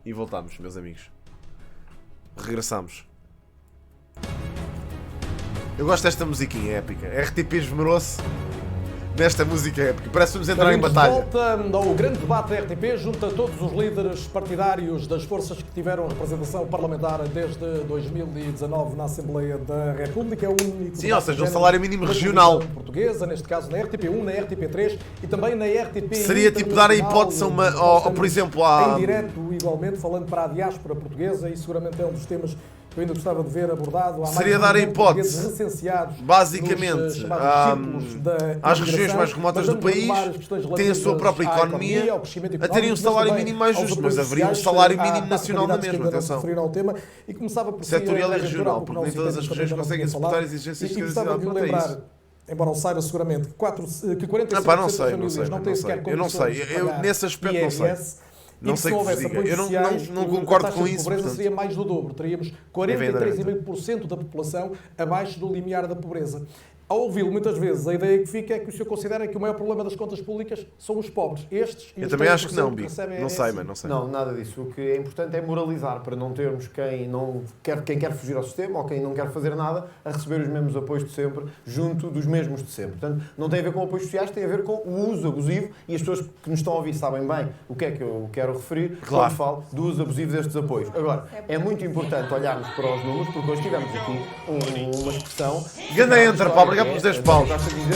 E voltámos, meus amigos. Regressamos. Eu gosto desta musiquinha épica. RTP esmerou-se nesta música épica. Parece que vamos entrar em batalha. Volta ao grande debate da RTP, junta todos os líderes partidários das forças que tiveram representação parlamentar desde 2019 na Assembleia da República. É o único Sim, ou seja, um salário mínimo regional. Portuguesa, neste caso na RTP1, na RTP3 e também na RTP. Seria tipo dar a hipótese a uma, por exemplo, em direto, igualmente, falando para a diáspora portuguesa, e seguramente é um dos temas que eu ainda gostava de ver abordado. Há seria dar a hipótese, basicamente, às regiões mais remotas do país, têm a sua própria economia, a terem um salário mínimo mais justo, mas haveria um salário mínimo nacional na mesma, atenção. Setorial e regional, porque nem todas as regiões conseguem suportar exigências de cada cidade quanto a isso. Embora ele saiba seguramente que 45% das famílias não têm sequer condições de pagar nesse aspecto não sei. Não sei o que vos diga. Eu não concordo com isso. A pobreza seria mais do dobro. Teríamos 43,5% da população abaixo do limiar da pobreza. Ao ouvi-lo muitas vezes, a ideia que fica é que o senhor considera que o maior problema das contas públicas são os pobres. Estes e eu os também acho que não, Bico. Recebem não sei, mas não sei. Não, nada disso. O que é importante é moralizar, para não termos quem quer fugir ao sistema ou quem não quer fazer nada a receber os mesmos apoios de sempre, junto dos mesmos de sempre. Portanto, não tem a ver com apoios sociais, tem a ver com o uso abusivo, e as pessoas que nos estão a ouvir sabem bem o que é que eu quero referir quando falo do uso abusivo destes apoios. Agora, é muito importante olharmos para os números, porque hoje tivemos aqui uma expressão... Ganda entra, pá, obrigado por 10 paus.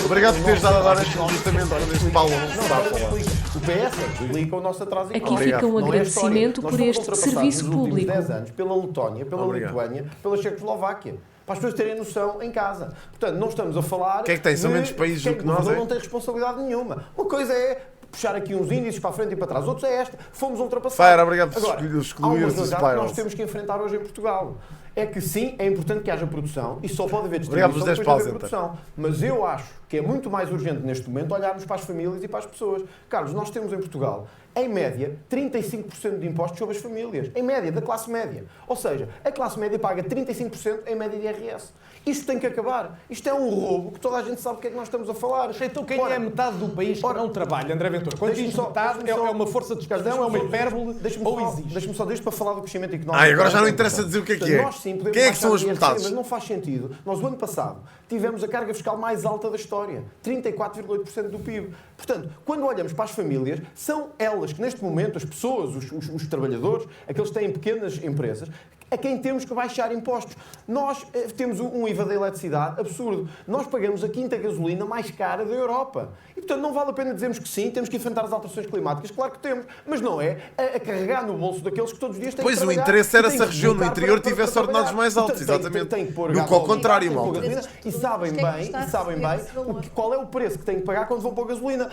Obrigado por teres dado a dar justamente quando este Paulo não está a falar. O PS explica o nosso atraso económico. Aqui fica um agradecimento por este serviço público. 10 anos pela Letónia, pela Lituânia, pela Checoslováquia. Para as pessoas terem noção em casa. Portanto, não estamos a falar... Quem é que tem? São menos países do que nós, não tem responsabilidade nenhuma. Uma coisa é puxar aqui uns índices para a frente e para trás. Outros é esta. Fomos ultrapassados. Fire, obrigado por excluir os spirals. Há uma que nós temos que enfrentar hoje em Portugal. É que sim, é importante que haja produção e só pode haver distribuição depois de haver produção. Mas eu acho que é muito mais urgente neste momento olharmos para as famílias e para as pessoas. Carlos, nós temos em Portugal, em média, 35% de impostos sobre as famílias. Em média, da classe média. Ou seja, a classe média paga 35% em média de IRS. Isto tem que acabar. Isto é um roubo que toda a gente sabe o que é que nós estamos a falar. Então quem é metade do país que não trabalha, André Ventura? Quando diz metade, é uma força de expressão, é uma hipérbole, ou existe? Deixa-me só disto para falar do crescimento económico. Agora já não interessa dizer o que é que é. Nós sim podemos quem é que são as metades? Mas não faz sentido. Nós, o ano passado, tivemos a carga fiscal mais alta da história. 34,8% do PIB. Portanto, quando olhamos para as famílias, são elas que neste momento, as pessoas, os trabalhadores, aqueles que têm pequenas empresas, a quem temos que baixar impostos. Nós temos um IVA da eletricidade absurdo. Nós pagamos a quinta gasolina mais cara da Europa. E, portanto, não vale a pena dizermos que sim, temos que enfrentar as alterações climáticas. Claro que temos, mas não é a carregar no bolso daqueles que todos os dias têm que trabalhar. Pois, o interesse era se a região no interior tivesse ordenados mais altos, exatamente. Do que ao contrário, malta. E sabem bem qual é o preço que têm que pagar quando vão pôr gasolina.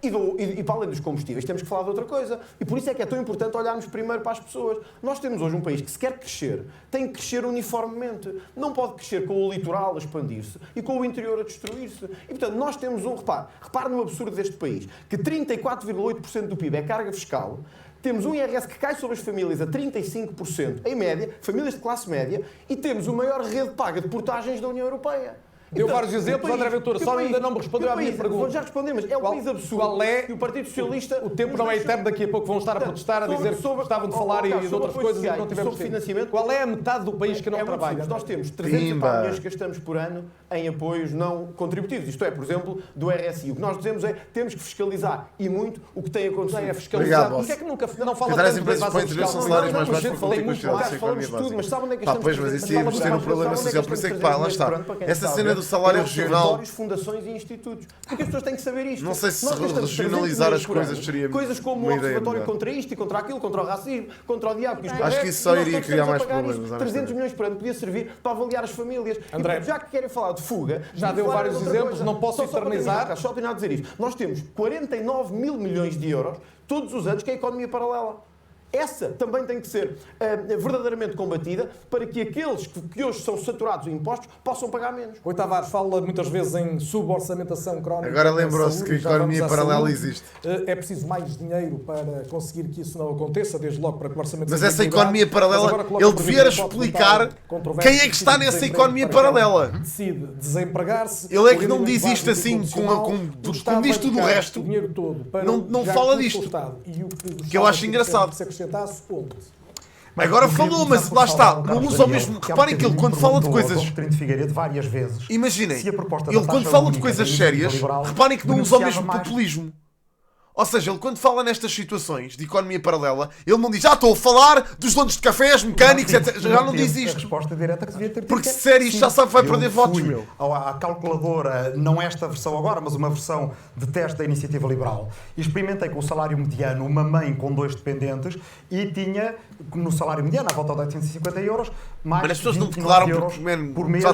E para além dos combustíveis, temos que falar de outra coisa. E por isso é que é tão importante olharmos primeiro para as pessoas. Nós temos hoje um país que se quer crescer, tem que crescer uniformemente. Não pode crescer com o litoral a expandir-se e com o interior a destruir-se. E, portanto, nós temos repare no absurdo deste país, que 34,8% do PIB é carga fiscal. Temos um IRS que cai sobre as famílias a 35%, em média, famílias de classe média, e temos o maior rede paga de portagens da União Europeia. Deu vários exemplos, André Ventura, só ainda não me respondeu à minha pergunta. Já respondi, mas é um país absurdo que o Partido Socialista... O tempo não é eterno, daqui a pouco vão estar a protestar, a dizer que gostavam de falar e de outras coisas e que não tivemos tempo. Qual é a metade do país que não trabalha? Nós temos 300 milhões que gastamos por ano em apoios não contributivos. Isto é, por exemplo, do RSI. O que nós dizemos é que temos que fiscalizar e muito o que tem acontecido. É fiscalizar. Por que é que nunca não fala tanto de empresas para interior são salários mais baixos para ter consciência falamos de tudo, mas sabem onde é que estamos? Pois, mas isso ia ser um problema social. Por isso é que, lá está. Essa cena do salário regional... fundações e institutos. Porque as pessoas têm que saber isto. Não sei se regionalizar as coisas seria coisas como o observatório contra isto e contra aquilo, contra o racismo, contra o diabo. Acho que isso só iria criar mais problemas. 300 milhões por ano podia servir para avaliar as famílias. André, já que querem falar de fuga... Já deu vários exemplos, não posso eternizar. Só terminar a dizer isto. Nós temos 49 mil milhões de euros todos os anos que é a economia paralela. Essa também tem que ser verdadeiramente combatida para que aqueles que hoje são saturados em impostos possam pagar menos. Rui Tavares fala muitas vezes em suborçamentação crónica. Agora lembrou-se que a economia paralela existe. É preciso mais dinheiro para conseguir que isso não aconteça, desde logo para que o orçamento... Mas essa economia paralela, ele devia explicar quem é que está nessa economia paralela. Decide desempregar-se... Ele é que não diz isto assim, como diz tudo o resto. O dinheiro todo para não fala disto. Que eu acho engraçado. acrescentasse onde? Agora falou, mas lá está, não usa o mesmo. Reparem que ele, quando fala de coisas. Várias vezes. Imaginem, ele, quando fala de coisas sérias, reparem que não usa o mesmo populismo. Ou seja, ele quando fala nestas situações de economia paralela, ele não diz, estou a falar dos donos de cafés, mecânicos, etc. Já não diz isto. A resposta direta que devia ter. Porque se disser isto, já sabe que vai perder votos, meu. À calculadora, não esta versão agora, mas uma versão de teste da Iniciativa Liberal. E experimentei com o salário mediano uma mãe com 2 dependentes e tinha, no salário mediano, à volta de 850 euros, mais mas as pessoas não 29 declaram euros por mês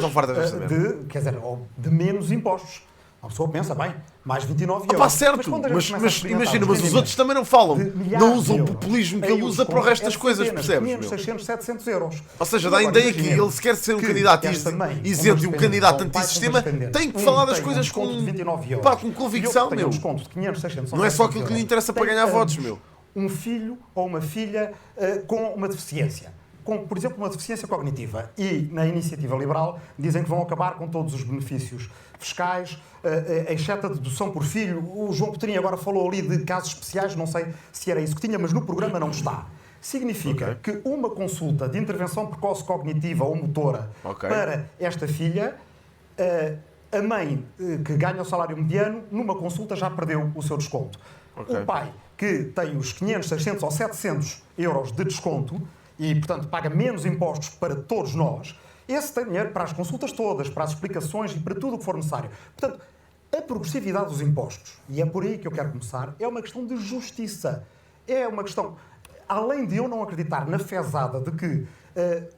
de menos impostos. A pessoa pensa, bem, mais 29 euros. Pá, certo, mas imagina, mas os outros também não falam. Não usam o populismo que ele usa para o resto das coisas, percebes? 500, 600, 700 euros. Ou seja, dá a ideia que ele se quer ser um candidato isento e um candidato antissistema, tem que falar das coisas com convicção, meu. Não é só aquilo que lhe interessa para ganhar votos, meu. Um filho ou uma filha com uma deficiência. Por exemplo, uma deficiência cognitiva. E, na Iniciativa Liberal, dizem que vão acabar com todos os benefícios fiscais, exceto a dedução por filho. O João Coutinho agora falou ali de casos especiais, não sei se era isso que tinha, mas no programa não está. Significa que uma consulta de intervenção precoce cognitiva ou motora para esta filha, a mãe que ganha o salário mediano, numa consulta já perdeu o seu desconto. O pai que tem os 500, 600 ou 700 euros de desconto, e, portanto, paga menos impostos para todos nós, esse tem dinheiro para as consultas todas, para as explicações e para tudo o que for necessário. Portanto, a progressividade dos impostos, e é por aí que eu quero começar, é uma questão de justiça. É uma questão... Além de eu não acreditar na fezada de que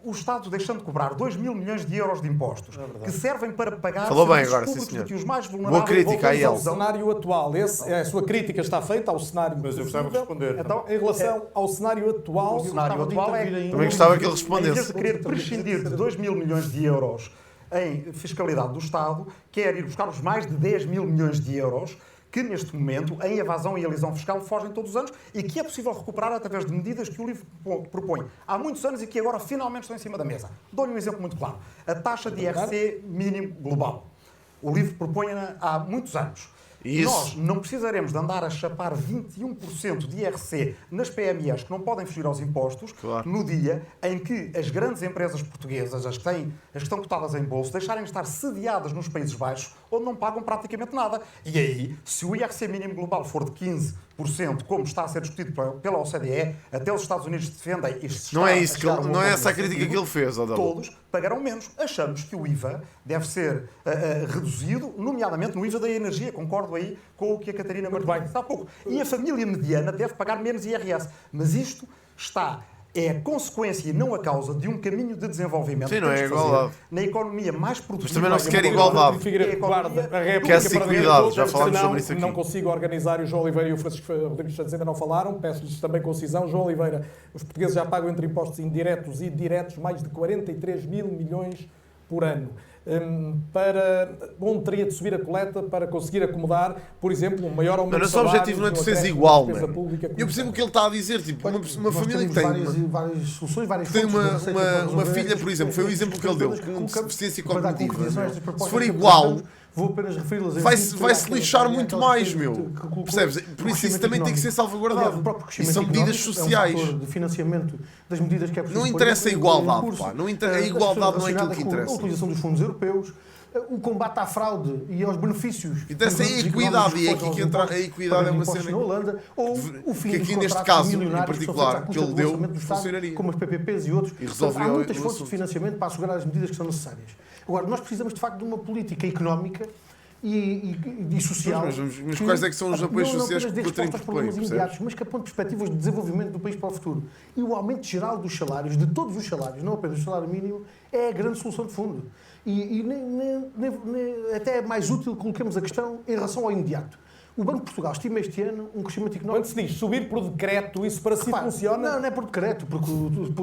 o Estado deixando de cobrar 2 mil milhões de euros de impostos, que servem para pagar serviços públicos que os mais vulneráveis... Boa crítica aí, ao cenário atual. A sua crítica está feita ao cenário... Mas eu gostava de responder. Então, em relação ao cenário atual... O cenário atual é... Também gostava que ele respondesse. Em vez de querer prescindir de 2 mil milhões de euros em fiscalidade do Estado, quer ir buscar os mais de 10 mil milhões de euros que, neste momento, em evasão e elisão fiscal, fogem todos os anos e que é possível recuperar através de medidas que o LIVRE propõe há muitos anos e que agora finalmente estão em cima da mesa. Dou-lhe um exemplo muito claro. A taxa de IRC mínimo global. O LIVRE propõe-na há muitos anos. Isso. Nós não precisaremos de andar a chapar 21% de IRC nas PMEs que não podem fugir aos impostos, no dia em que as grandes empresas portuguesas, as que estão cotadas em bolsa, deixarem de estar sediadas nos Países Baixos, onde não pagam praticamente nada. E aí, se o IRC mínimo global for de 15%, como está a ser discutido pela OCDE, até os Estados Unidos defendem isto. Não é isso que ele, não é essa a crítica que ele fez, Adão. Todos pagarão menos. Achamos que o IVA deve ser reduzido, nomeadamente no IVA da energia. Concordo aí com o que a Catarina Martins disse há pouco. E a família mediana deve pagar menos IRS. Mas isto é a consequência e não a causa de um caminho de desenvolvimento. Sim, não é igualdade. Na economia mais produtiva... Mas também não se quer igualdade. Quer-se equidade. Já falámos sobre isso aqui. Não consigo organizar, o João Oliveira e o Francisco Rodrigues Santos ainda não falaram, peço-lhes também concisão. João Oliveira, os portugueses já pagam entre impostos indiretos e diretos mais de 43 mil milhões por ano. Onde teria de subir a coleta para conseguir acomodar, por exemplo, um maior aumento de salários... Mas o objetivo não é de seres igual, eu percebo o que ele está a dizer. Tipo, uma família que tem várias soluções, várias tem uma filha, por exemplo, foi o exemplo que ele deu, com deficiência cognitiva. Se for igual... Vou apenas referi-las vai-se lixar muito mais, meu. Percebes? Por isso também tem que ser salvaguardado. E são medidas sociais. É um de financiamento das medidas que é preciso. Não interessa a igualdade, pá. A igualdade não é aquilo que interessa. A utilização dos fundos europeus, o combate à fraude e aos benefícios. Interessa a equidade, e é aqui que entra. A equidade é uma cena na Holanda, ou o fim que aqui neste caso, em particular, que ele deu, funcionaria. Como os PPPs e outros. E resolveria. Há muitas fontes de financiamento para assegurar as medidas que são necessárias. Agora, nós precisamos, de facto, de uma política económica e social. Mas quais é que são os apoios sociais que têm problemas imediatos, mas que apontam perspectivas de desenvolvimento do país para o futuro. E o aumento geral dos salários, de todos os salários, não apenas do salário mínimo, é a grande solução de fundo. E até é mais útil coloquemos a questão em relação ao imediato. O Banco de Portugal estima este ano um crescimento económico... Quando se diz subir por decreto, isso para si funciona? Não é por decreto, porque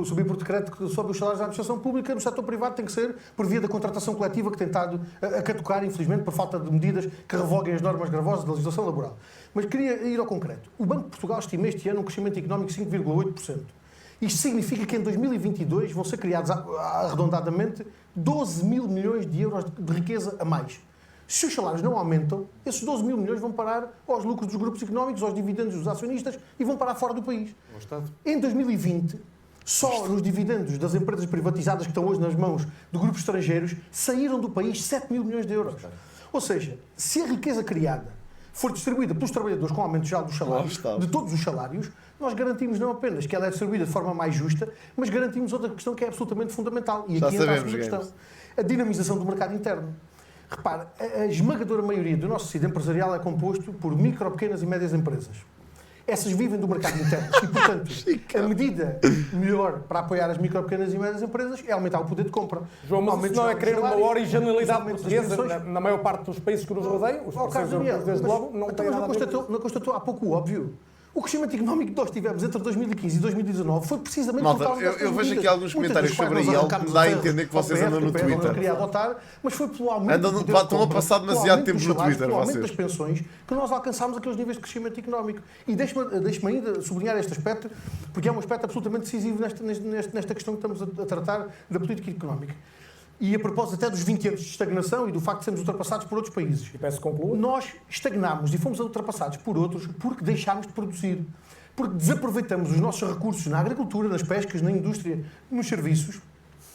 subir por decreto sobre os salários da administração pública no setor privado tem que ser por via da contratação coletiva que tem estado a catucar, infelizmente, por falta de medidas que revoguem as normas gravosas da legislação laboral. Mas queria ir ao concreto. O Banco de Portugal estima este ano um crescimento económico de 5,8%. Isto significa que em 2022 vão ser criados, arredondadamente, 12 mil milhões de euros de riqueza a mais. Se os salários não aumentam, esses 12 mil milhões vão parar aos lucros dos grupos económicos, aos dividendos dos acionistas e vão parar fora do país. Em 2020, só nos dividendos das empresas privatizadas que estão hoje nas mãos de grupos estrangeiros, saíram do país 7 mil milhões de euros. Ou seja, se a riqueza criada for distribuída pelos trabalhadores com aumento já dos salários, de todos os salários, nós garantimos não apenas que ela é distribuída de forma mais justa, mas garantimos outra questão que é absolutamente fundamental. E aqui entra a segunda questão. A dinamização do mercado interno. Repare, a esmagadora maioria do nosso tecido empresarial é composto por micro, pequenas e médias empresas. Essas vivem do mercado interno e, portanto, a medida melhor para apoiar as micro, pequenas e médias empresas é aumentar o poder de compra. João, mas isso não é querer uma originalidade portuguesa na maior parte dos países que nos rodeiam? Os parceiros europeus, desde logo, não têm nada a ver. Não constatou há pouco o óbvio. O crescimento económico que nós tivemos entre 2015 e 2019 foi precisamente por causa destas medidas. Eu vejo aqui alguns comentários sobre aí, algo que me dá a entender que vocês andam no Twitter. Não queria adotar, mas foi pelo aumento estão a passar demasiado tempo no Twitter, pelo aumento das pensões, que nós alcançámos aqueles níveis de crescimento económico. E deixe-me ainda sublinhar este aspecto, porque é um aspecto absolutamente decisivo nesta questão que estamos a tratar da política económica. E a propósito até dos 20 anos de estagnação e do facto de sermos ultrapassados por outros países. E peço que conclua. Nós estagnámos e fomos ultrapassados por outros porque deixámos de produzir. Porque desaproveitamos os nossos recursos na agricultura, nas pescas, na indústria, nos serviços,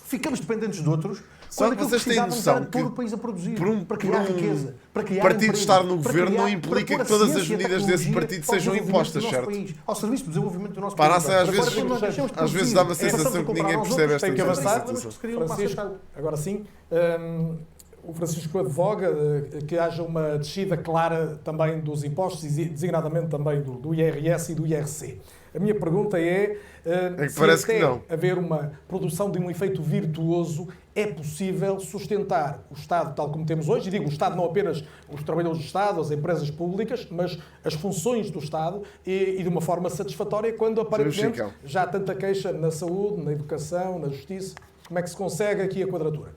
ficamos dependentes de outros, quando aquilo que precisávamos era pôr o país a produzir, para criar riqueza, para criar partido emprego, estar no governo não implica que todas as medidas desse partido sejam impostas, certo? País, ao serviço do desenvolvimento do nosso país. Às vezes dá uma sensação que ninguém percebe esta Francisco, agora sim, o Francisco advoga que haja uma descida clara também dos impostos, designadamente também do IRS e do IRC. A minha pergunta é que parece que não. Haver uma produção de um efeito virtuoso, é possível sustentar o Estado tal como temos hoje, e digo o Estado não apenas os trabalhadores do Estado, as empresas públicas, mas as funções do Estado e de uma forma satisfatória quando aparentemente já há tanta queixa na saúde, na educação, na justiça. Como é que se consegue aqui a quadratura?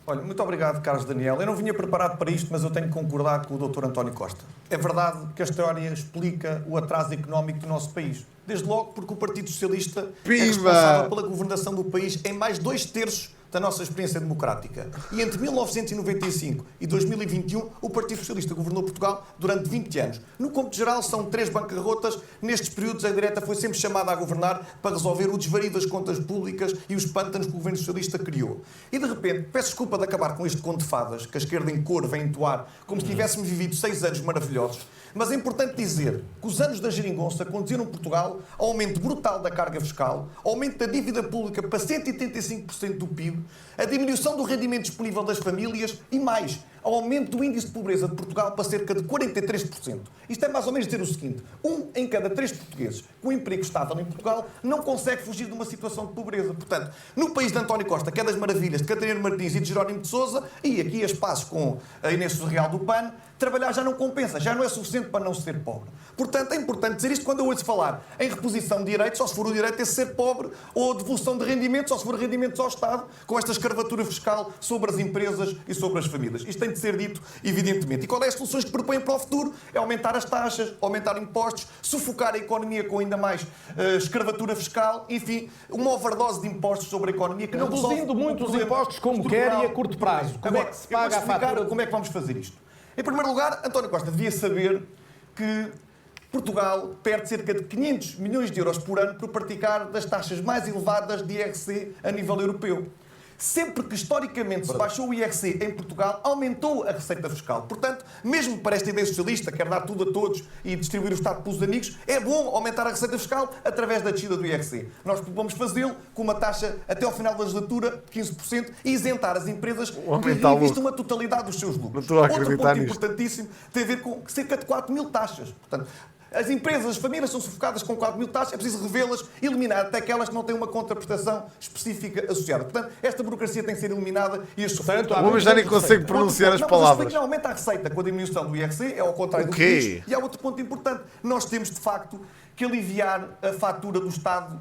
Olha, muito obrigado, Carlos Daniel. Eu não vinha preparado para isto, mas eu tenho que concordar com o Dr. António Costa. É verdade que a história explica o atraso económico do nosso país. Desde logo porque o Partido Socialista é responsável pela governação do país em mais 2/3 da nossa experiência democrática. E entre 1995 e 2021, o Partido Socialista governou Portugal durante 20 anos. No cômputo geral, são 3 bancarrotas. Nestes períodos, a direita foi sempre chamada a governar para resolver o desvario das contas públicas e os pântanos que o governo socialista criou. E, de repente, peço desculpa de acabar com este conto de fadas, que a esquerda em cor vem entoar, como se tivéssemos vivido 6 anos maravilhosos. Mas é importante dizer que os anos da geringonça conduziram Portugal ao aumento brutal da carga fiscal, ao aumento da dívida pública para 185% do PIB, a diminuição do rendimento disponível das famílias e mais, ao aumento do índice de pobreza de Portugal para cerca de 43%. Isto é mais ou menos dizer o seguinte: 1 em cada 3 portugueses com emprego estável em Portugal não consegue fugir de uma situação de pobreza. Portanto, no país de António Costa, que é das maravilhas, de Catarina Martins e de Jerónimo de Sousa, e aqui a espaço com a Inês Surreal do PAN, trabalhar já não compensa, já não é suficiente para não ser pobre. Portanto, é importante dizer isto quando eu ouço falar em reposição de direitos, só se for o direito é ser pobre, ou devolução de rendimentos, só se for rendimentos ao Estado, com esta escravatura fiscal sobre as empresas e sobre as famílias. Isto tem de ser dito, evidentemente. E qual é as soluções que propõem para o futuro? É aumentar as taxas, aumentar impostos, sufocar a economia com ainda mais escravatura fiscal, enfim, uma overdose de impostos sobre a economia que não resolve. Reduzindo muito os impostos como quer e a curto prazo. Como é que se paga a fatura? Como é que vamos fazer isto? Em primeiro lugar, António Costa devia saber que Portugal perde cerca de 500 milhões de euros por ano por praticar das taxas mais elevadas de IRC a nível europeu. Sempre que historicamente se baixou o IRC em Portugal, aumentou a receita fiscal. Portanto, mesmo para esta ideia socialista, quer dar tudo a todos e distribuir o Estado pelos amigos, é bom aumentar a receita fiscal através da descida do IRC. Nós propomos fazê-lo com uma taxa até ao final da legislatura de 15% e isentar as empresas que reinvistam a totalidade dos seus lucros. Outro ponto importantíssimo tem a ver com cerca de 4 mil taxas. Portanto, as empresas, as famílias são sufocadas com 4 mil taxas, é preciso revê-las, eliminar até aquelas que não têm uma contraprestação específica associada. Portanto, esta burocracia tem que ser eliminada e este sufoco... O homem já nem consegue pronunciar as palavras. Não aumenta a receita com a diminuição do IRC, é ao contrário do que diz. E há outro ponto importante. Nós temos, de facto, que aliviar a fatura do Estado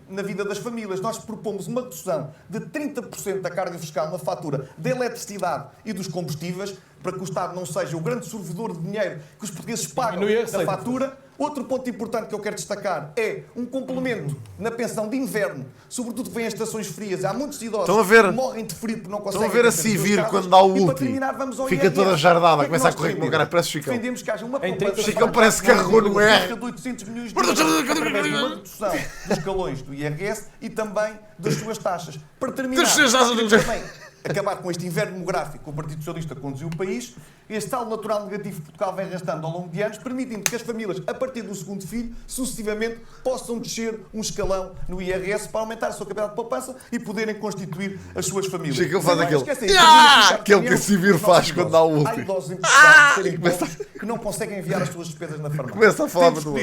na vida das famílias. Nós propomos uma redução de 30% da carga fiscal na fatura da eletricidade e dos combustíveis, para que o Estado não seja o grande sorvedor de dinheiro que os portugueses pagam da fatura. Outro ponto importante que eu quero destacar é um complemento na pensão de inverno, sobretudo que vem as estações frias. Há muitos idosos que morrem de frio porque não conseguem... Estão a ver a Civir quando dá o último. Fica toda jardada, começa a correr com o cara, parece Chicão. Defendemos que haja uma poupança... Chicão parece que carregou no R. De 800 milhões de euros através de uma redução dos escalões do IRS e também das suas taxas. Para terminar, também acabar com este inverno demográfico que o Partido Socialista conduziu o país, este saldo natural negativo que Portugal vem arrastando ao longo de anos, permitindo que as famílias, a partir do segundo filho, sucessivamente, possam descer um escalão no IRS para aumentar a sua capacidade de poupança e poderem constituir as suas famílias. Chega, ele faz aquele que a Civir faz quando dá o último. Há idosos em Portugal serem pobres que não conseguem enviar as suas despesas na farmácia. Começa a falar do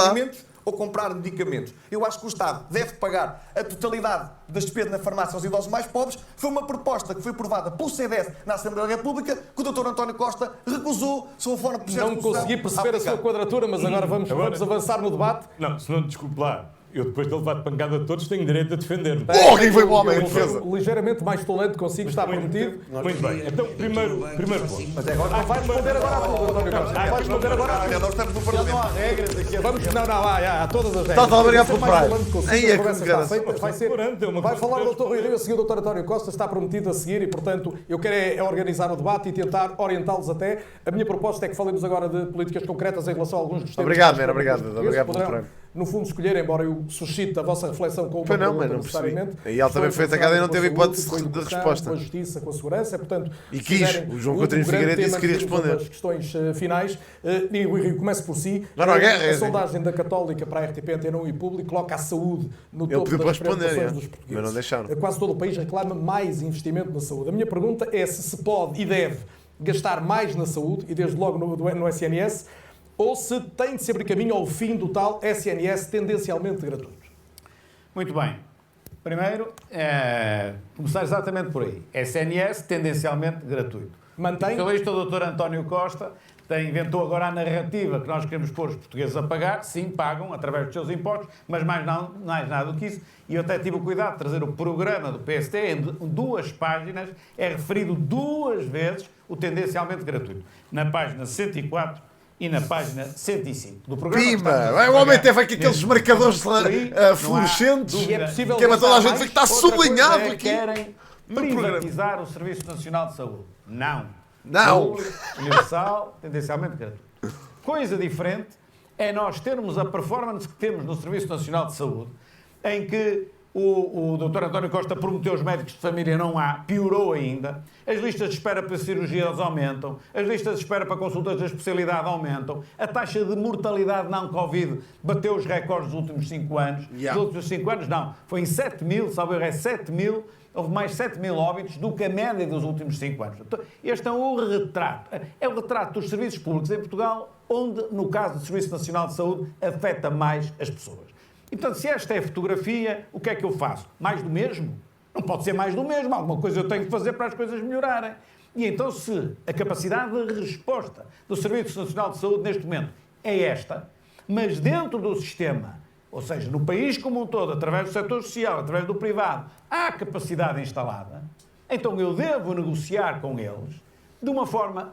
alimentos ou comprar medicamentos. Eu acho que o Estado deve pagar a totalidade das despesas na farmácia aos idosos mais pobres. Foi uma proposta que foi aprovada pelo CDS na Assembleia da República, que o Dr. António Costa recusou sob a forma de processo de Não consegui perceber a sua quadratura, mas agora vamos avançar no debate. Não, se não, desculpe lá. Eu, depois de levar de pancada de todos, tenho direito a defender-me. Quem foi o homem em defesa? Ligeiramente mais tolerante consigo, está prometido. Muito bem. Então, primeiro ponto. Mas agora vai responder agora a tudo, António Costa. Vai responder agora a tudo. Nós estamos no Parlamento. Não há regras aqui. Vamos, há todas as regras. Está a variar pelo praia. Vai falar o Dr. Rui Rio, a seguir o Dr. António Costa, está prometido a seguir e, portanto, eu quero é organizar o debate e tentar orientá-los até. A minha proposta é que falemos agora de políticas concretas em relação a alguns dos temas. Obrigado, Mera, obrigado pelo prémio. No fundo, escolher, embora eu suscite a vossa reflexão com o mas não necessariamente. E ele também foi atacado e não teve hipótese de resposta. Com a justiça, com a segurança, portanto... E quis. O João Coutinho Figueiredo disse que queria responder. As questões finais. E o Rio, comece por si. A sondagem da Católica para a RTP Antena 1 e Público coloca a saúde no topo das preocupações dos portugueses. Mas não deixaram. Quase todo o país reclama mais investimento na saúde. A minha pergunta é se pode e deve gastar mais na saúde, e desde logo no SNS, ou se tem de se abrir caminho ao fim do tal SNS tendencialmente gratuito. Muito bem. Primeiro, começar exatamente por aí. SNS tendencialmente gratuito. Mantém? Pelo visto, o Dr. António Costa inventou agora a narrativa que nós queremos pôr os portugueses a pagar. Sim, pagam através dos seus impostos, mas mais nada do que isso. E eu até tive o cuidado de trazer o programa do PST, em 2 páginas, é referido 2 vezes o tendencialmente gratuito. Na página 104 e na página 105 do programa. Pimba! O homem teve aqui aqueles marcadores fluorescentes que é para toda a gente ver que está sublinhado aqui. Querem privatizar o Serviço Nacional de Saúde. Não. Universal, tendencialmente gratuito. Coisa diferente é nós termos a performance que temos no Serviço Nacional de Saúde, em que o Dr. António Costa prometeu os médicos de família, não há, piorou ainda. As listas de espera para cirurgias aumentam, as listas de espera para consultas de especialidade aumentam, a taxa de mortalidade não Covid bateu os recordes dos últimos 5 anos. Dos últimos 5 anos, não, foi em 7 mil, salvo erro, é 7 mil, houve mais 7 mil óbitos do que a média dos últimos 5 anos. Este é o retrato. É o retrato dos serviços públicos em Portugal, onde, no caso do Serviço Nacional de Saúde, afeta mais as pessoas. E, portanto, se esta é a fotografia, o que é que eu faço? Mais do mesmo? Não pode ser mais do mesmo. Alguma coisa eu tenho que fazer para as coisas melhorarem. E então, se a capacidade de resposta do Serviço Nacional de Saúde neste momento é esta, mas dentro do sistema, ou seja, no país como um todo, através do setor social, através do privado, há capacidade instalada, então eu devo negociar com eles de uma forma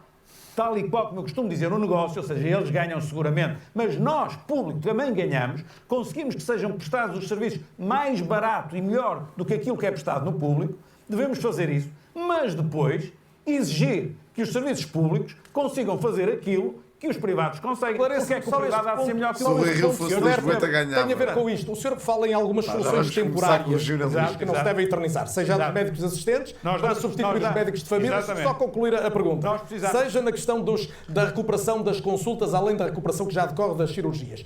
tal e qual como eu costumo dizer, um negócio, ou seja, eles ganham seguramente, mas nós, público, também ganhamos, conseguimos que sejam prestados os serviços mais barato e melhor do que aquilo que é prestado no público, devemos fazer isso, mas depois exigir que os serviços públicos consigam fazer aquilo que os privados conseguem. Porque é que o privado há de ser melhor que o público? Tem a ver com isto. O senhor fala em algumas soluções temporárias que não se devem eternizar, seja dos médicos assistentes, para substituir os médicos de família. Só concluir a pergunta. Seja na questão da recuperação das consultas, além da recuperação que já decorre das cirurgias.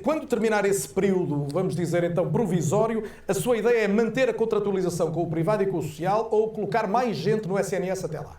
Quando terminar esse período, vamos dizer então, provisório, a sua ideia é manter a contratualização com o privado e com o social ou colocar mais gente no SNS até lá?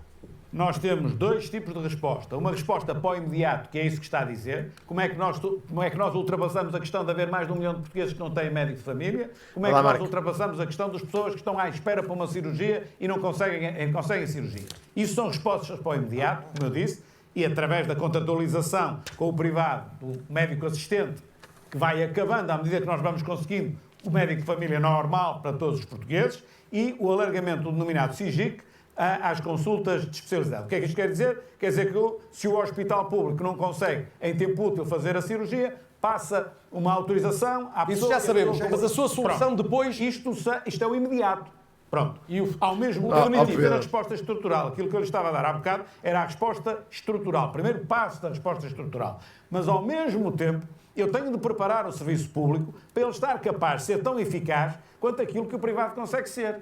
Nós temos 2 tipos de resposta. Uma resposta para o imediato, que é isso que está a dizer. Como é que nós ultrapassamos a questão de haver mais de 1 milhão de portugueses que não têm médico de família? Como é que nós ultrapassamos a questão das pessoas que estão à espera para uma cirurgia e não conseguem cirurgia? Isso são respostas para o imediato, como eu disse, e através da contratualização com o privado, do médico assistente, que vai acabando à medida que nós vamos conseguindo o médico de família normal para todos os portugueses, e o alargamento do denominado SIGIC, às consultas de especialidade. O que é que isto quer dizer? Quer dizer que se o hospital público não consegue, em tempo útil, fazer a cirurgia, passa uma autorização à pessoa... Isso já sabemos, mas a sua solução depois... Isto é o imediato. Pronto. E ao mesmo tempo, ter a resposta estrutural. Aquilo que eu lhe estava a dar há bocado era a resposta estrutural. Primeiro passo da resposta estrutural. Mas, ao mesmo tempo, eu tenho de preparar o serviço público para ele estar capaz de ser tão eficaz quanto aquilo que o privado consegue ser.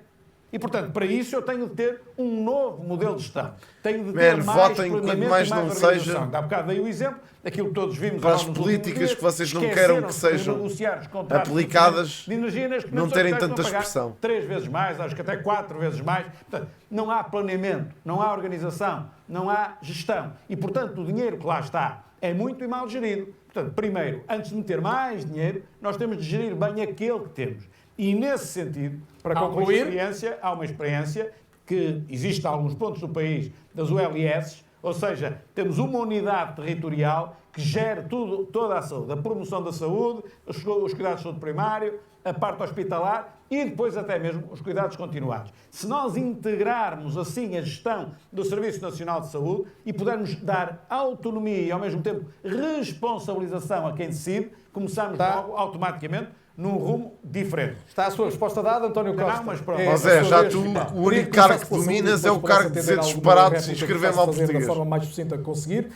E, portanto, para isso eu tenho de ter um novo modelo de gestão. Tenho de ter mais planeamento e mais organização. Há bocado dei o exemplo, daquilo que todos vimos... Para as políticas que vocês não queiram que sejam aplicadas, de energia, não terem tanta expressão. 3 vezes mais, acho que até 4 vezes mais. Portanto, não há planeamento, não há organização, não há gestão. E, portanto, o dinheiro que lá está é muito e mal gerido. Portanto, primeiro, antes de meter mais dinheiro, nós temos de gerir bem aquele que temos. E, nesse sentido, para concluir, há uma experiência que existe em alguns pontos do país, das ULS, ou seja, temos uma unidade territorial que gera toda a saúde, a promoção da saúde, os cuidados de saúde primário, a parte hospitalar e depois até mesmo os cuidados continuados. Se nós integrarmos assim a gestão do Serviço Nacional de Saúde e pudermos dar autonomia e ao mesmo tempo responsabilização a quem decide, começamos logo automaticamente num rumo diferente. Está a sua resposta dada, António Costa? Não, mas pronto. O único cargo que dominas é o cargo de dizer disparados e escrever mal português. Da forma mais sucinta que conseguir.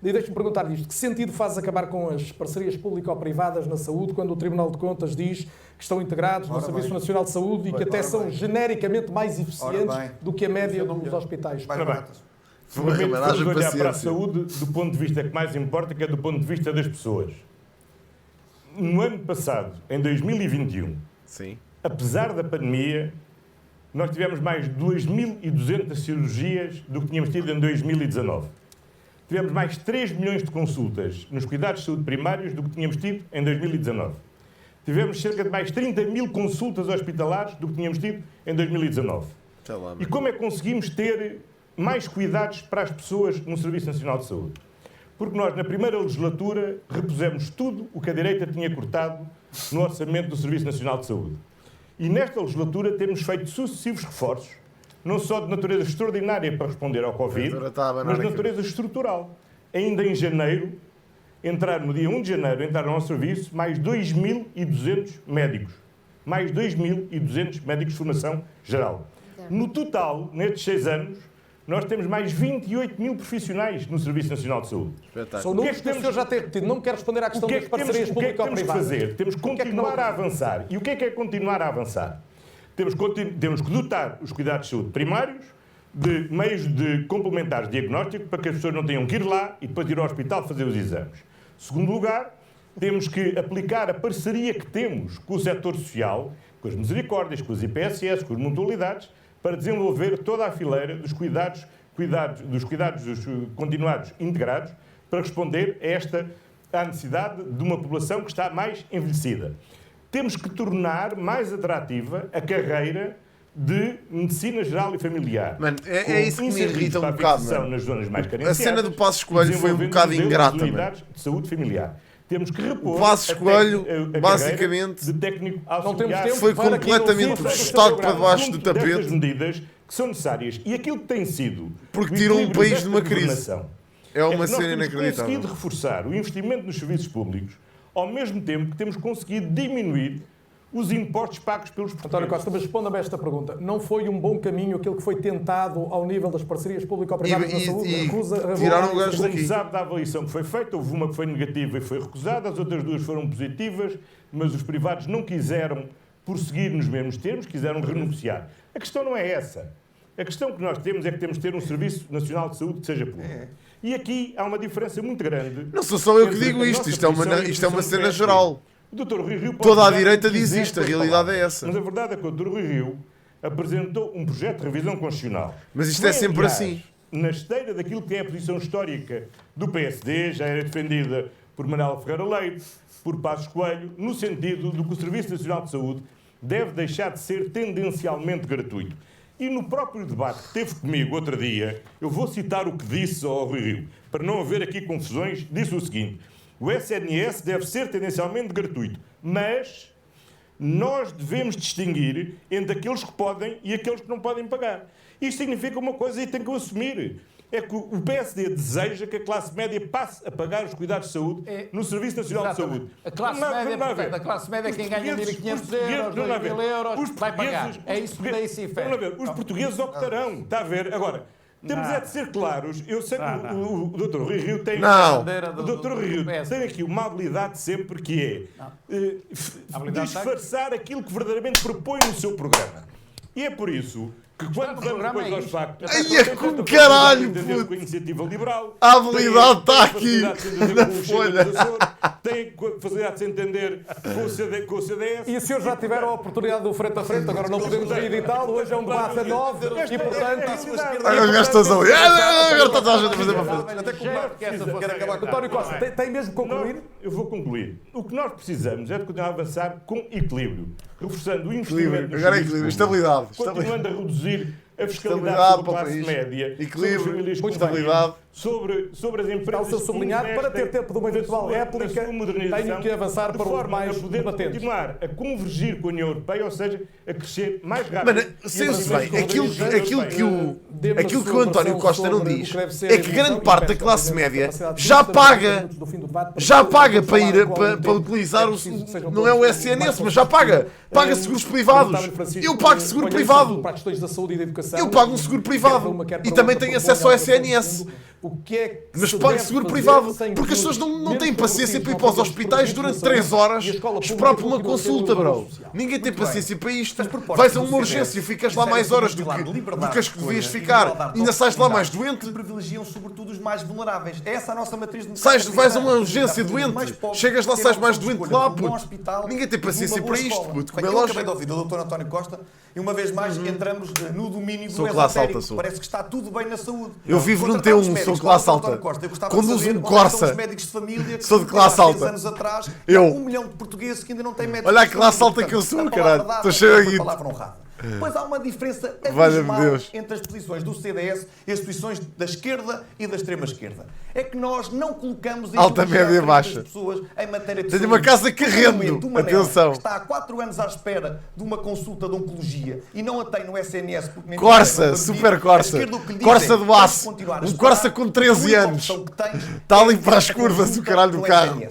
E deixe-me perguntar isto. Que sentido faz acabar com as parcerias público-privadas na saúde quando o Tribunal de Contas diz que estão integrados no Serviço Nacional de Saúde e que até são genericamente mais eficientes do que a média dos hospitais? Vamos olhar para a saúde do ponto de vista que mais importa, que é do ponto de vista das pessoas. No ano passado, em 2021, apesar da pandemia, nós tivemos mais de 2.200 cirurgias do que tínhamos tido em 2019. Tivemos mais 3 milhões de consultas nos cuidados de saúde primários do que tínhamos tido em 2019. Tivemos cerca de mais 30 mil consultas hospitalares do que tínhamos tido em 2019. E como é que conseguimos ter mais cuidados para as pessoas no Serviço Nacional de Saúde? Porque nós, na primeira legislatura, repusemos tudo o que a direita tinha cortado no orçamento do Serviço Nacional de Saúde. E nesta legislatura temos feito sucessivos reforços, não só de natureza extraordinária para responder ao Covid, mas de natureza estrutural. Ainda em janeiro, no dia 1 de janeiro, entraram ao serviço mais 2.200 médicos. Mais 2.200 médicos de formação geral. No total, nestes 6 anos, nós temos mais 28 mil profissionais no Serviço Nacional de Saúde. São números que o senhor já tem tido. Não quero responder à questão das parcerias público-privadas. O que é que temos que fazer? Temos que continuar a avançar. E o que é continuar a avançar? Temos que dotar os cuidados de saúde primários de meios de complementares de diagnóstico para que as pessoas não tenham que ir lá e depois ir ao hospital fazer os exames. Segundo lugar, temos que aplicar a parceria que temos com o setor social, com as misericórdias, com as IPSS, com as mutualidades, para desenvolver toda a fileira dos cuidados continuados integrados para responder à necessidade de uma população que está mais envelhecida. Temos que tornar mais atrativa a carreira de medicina geral e familiar. Mano, é isso que me irrita um bocado. Nas zonas mais carenciadas. A cena do Passos Coelho foi um bocado ingrata. Unidades de saúde familiar. Temos que repor o Passos Coelho, basicamente, de técnico auxiliar, foi completamente postado para debaixo do tapete. Medidas que são necessárias. E aquilo que tem sido... Porque tiram um país de uma crise. É uma cena inacreditável. Nós temos conseguido reforçar o investimento nos serviços públicos, ao mesmo tempo que temos conseguido diminuir os impostos pagos pelos portugueses. António Costa, mas responda-me esta pergunta. Não foi um bom caminho aquilo que foi tentado ao nível das parcerias público-privadas na saúde? Tiraram o gajo daqui. Como sabe da avaliação que foi feita, houve uma que foi negativa e foi recusada, as outras 2 foram positivas, mas os privados não quiseram prosseguir nos mesmos termos, quiseram renunciar. A questão não é essa. A questão que nós temos é que temos de ter um Serviço Nacional de Saúde que seja público. E aqui há uma diferença muito grande. Não sou só eu que digo isto, isto é uma cena geral. O Dr. Rui Rio toda a direita diz isto, a realidade é essa. Mas a verdade é que o Dr. Rui Rio apresentou um projeto de revisão constitucional. Mas isto é sempre assim. Na esteira daquilo que é a posição histórica do PSD, já era defendida por Manuel Ferreira Leite, por Passos Coelho, no sentido de que o Serviço Nacional de Saúde deve deixar de ser tendencialmente gratuito. E no próprio debate que teve comigo outro dia, eu vou citar o que disse ao Rui Rio, para não haver aqui confusões, disse o seguinte: o SNS deve ser tendencialmente gratuito, mas Nós devemos distinguir entre aqueles que podem e aqueles que não podem pagar. Isto significa uma coisa e tem que o assumir. É que o PSD deseja que a classe média passe a pagar os cuidados de saúde no Serviço Nacional de Saúde. A classe média, portanto, a classe média é quem ganha 1.500 euros, 2.000 euros, vai pagar. É isso que daí se infere. Os portugueses optarão. Está a ver? Agora, temos é de ser claros. Eu sei que o Dr. Rui Rio tem... O Dr. Rui Rio tem aqui uma habilidade sempre que é disfarçar aquilo que verdadeiramente propõe no seu programa. E é por isso que quando vamos depois aos factos... Ai, é com caralho, puto! Com a iniciativa liberal... A habilidade está aqui na folha. Tem facilidade de se entender com o CDS... E os senhores já tiveram a oportunidade do frente a frente, agora não podemos editá-lo, hoje é um debate a 9 e, portanto... Agora estás ali. Agora está a gente a fazer uma frente. António Costa, tem mesmo que concluir? Eu vou concluir. O que nós precisamos é de continuar a avançar com equilíbrio, reforçando o investimento... Agora é equilíbrio, estabilidade. Continuando a reduzir a fiscalidade sobre a classe média, equilíbrio, estabilidade. Sobre as empresas. Está sublinhado para ter tempo de uma eventual réplica. Tenho que avançar para os mais debatentes. Continuar a convergir com a União Europeia, ou seja, a crescer mais rápido. Mano, sente-se bem, aquilo que o António Costa não diz é que grande parte da classe média já paga para ir para utilizar não é o SNS, mas já paga seguros privados. Eu pago seguro privado. Eu pago um seguro privado e também tenho acesso ao SNS. Mas pago seguro privado, porque as pessoas não têm paciência para ir para os hospitais durante 3 horas esperar por uma consulta, bro. Ninguém tem paciência para isto. Vais a uma urgência, ficas lá mais horas do que as que devias ficar. Ainda sais de lá mais doente. Privilegiam sobretudo os mais vulneráveis. É essa a nossa matriz de... Vais a uma urgência doente, chegas lá, sais mais doente lá, puto. Ninguém tem paciência para isto, puto. Como é lógico. Eu acabei de ouvir o Dr. António Costa e uma vez mais entramos no domínio do esotérico. Parece que está tudo bem na saúde. Eu vivo num T1, sou de classe alta. Conduzo um Corsa. Sou de classe alta. Anos atrás, eu. 1 milhão de portugueses que ainda não têm médicos. Olha a classe alta que eu sou, caralho. Estou cheio aqui. Pois há uma diferença abismal entre as posições do CDS e as posições da esquerda e da extrema-esquerda. É que nós não colocamos alta média baixa as pessoas em matéria de Tenho uma casa carrendo. Atenção. Está há 4 anos à espera de uma consulta de oncologia e não a tem no SNS. Corsa, super Corsa. Corsa do aço. Um Corsa com 13 anos. Está ali para as curvas o caralho do carro.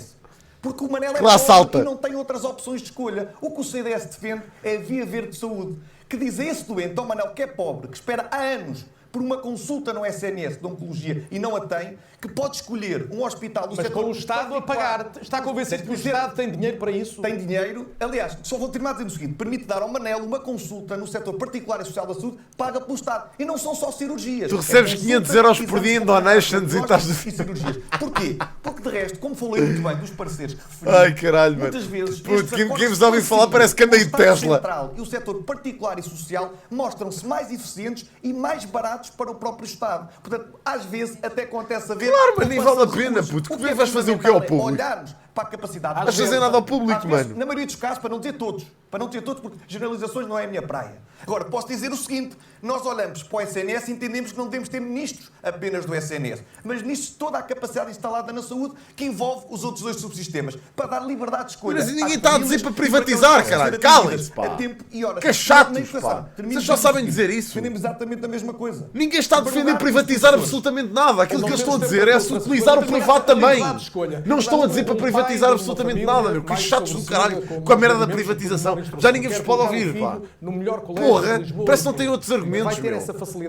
Porque o Manel é pobre e não tem outras opções de escolha. O que o CDS defende é a via verde de saúde, que diz a esse doente, ao Manel, que é pobre, que espera há anos por uma consulta no SNS de oncologia e não a tem, que pode escolher um hospital do setor... Mas com o Estado a pagar. Está convencido que o Estado tem dinheiro para isso? Tem dinheiro. Aliás, só vou terminar dizendo o seguinte. Permite dar ao Manel uma consulta no setor particular e social da saúde paga pelo Estado. E não são só cirurgias. Tu recebes 500 euros por dia em donations e estás... E cirurgias. Porquê? Porque de resto, como falei muito bem dos pareceres que referi, ai, caralho, muitas vezes... Quem vos ouve falar parece que anda em Tesla. Central e o setor particular e social mostram-se mais eficientes e mais baratos para o próprio Estado. Portanto, às vezes até acontece a ver... Claro, mas nem vale a pena, puto. Como é que vais fazer o que é ao público? Olharmos para a capacidade... Não vais fazer nada ao público, mano. Na maioria dos casos, para não dizer todos, porque generalizações não é a minha praia. Agora, posso dizer o seguinte, nós olhamos para o SNS e entendemos que não devemos ter ministros apenas do SNS, mas ministros de toda a capacidade instalada na saúde que envolve os outros 2 subsistemas, para dar liberdade de escolha. Mas ninguém está a dizer para privatizar, caralho. Calem-se, pá. Que chatos, pá. Vocês só sabem dizer isso. Defendemos exatamente a mesma coisa. Ninguém está a defender privatizar absolutamente nada. Aquilo que eles estão a dizer é utilizar o privado também. Não estão a dizer para privatizar absolutamente nada, meu. Que chatos do caralho com a merda da privatização. Já ninguém vos pode ouvir, pá. Porra, parece que não têm outros argumentos, meu.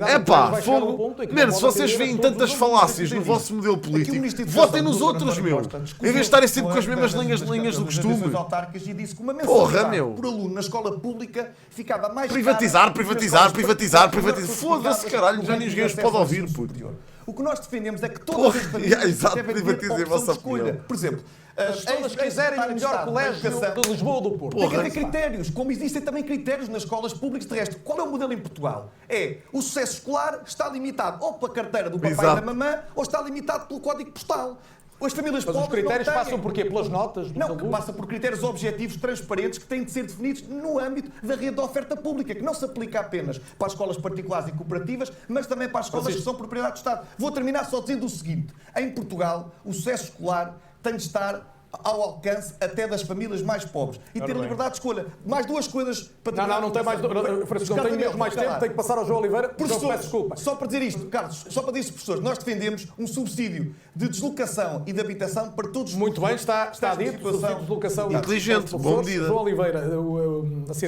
É pá, fogo. Menos, se vocês veem tantas falácias no vosso modelo político, votem nos outros, meu. Em vez de estarem sempre com as mesmas linhas do costume. Porra, meu. Por aluno na escola pública ficava mais privatizar. Foda-se, caralho, já ninguém os pode ouvir, puto. O que nós defendemos é que todas as famílias devem ter opção de escolha. Por exemplo, as pessoas quiserem o melhor colégio de Lisboa ou do Porto. Tem que haver critérios, como existem também critérios nas escolas públicas de resto. Qual é o modelo em Portugal? É o sucesso escolar está limitado ou pela carteira do papai e da mamã ou está limitado pelo código postal. As famílias pobres os critérios passam por quê? Pelas notas? Não, que passa por critérios objetivos, transparentes, que têm de ser definidos no âmbito da rede de oferta pública, que não se aplica apenas para as escolas particulares e cooperativas, mas também para as escolas que são propriedade do Estado. Vou terminar só dizendo o seguinte. Em Portugal, o sucesso escolar tem de estar ao alcance até das famílias mais pobres. E ter liberdade de escolha. Mais duas coisas para... Não tem mais... Francisco, não tenho mesmo mais tempo, tenho que passar ao João Oliveira. Professores, desculpa. Só para dizer isto, Carlos, só para dizer isto, professores, nós defendemos um subsídio de deslocação e de habitação para todos os... Muito bem, está dito, subsídio de deslocação. Inteligente, boa medida. João Oliveira,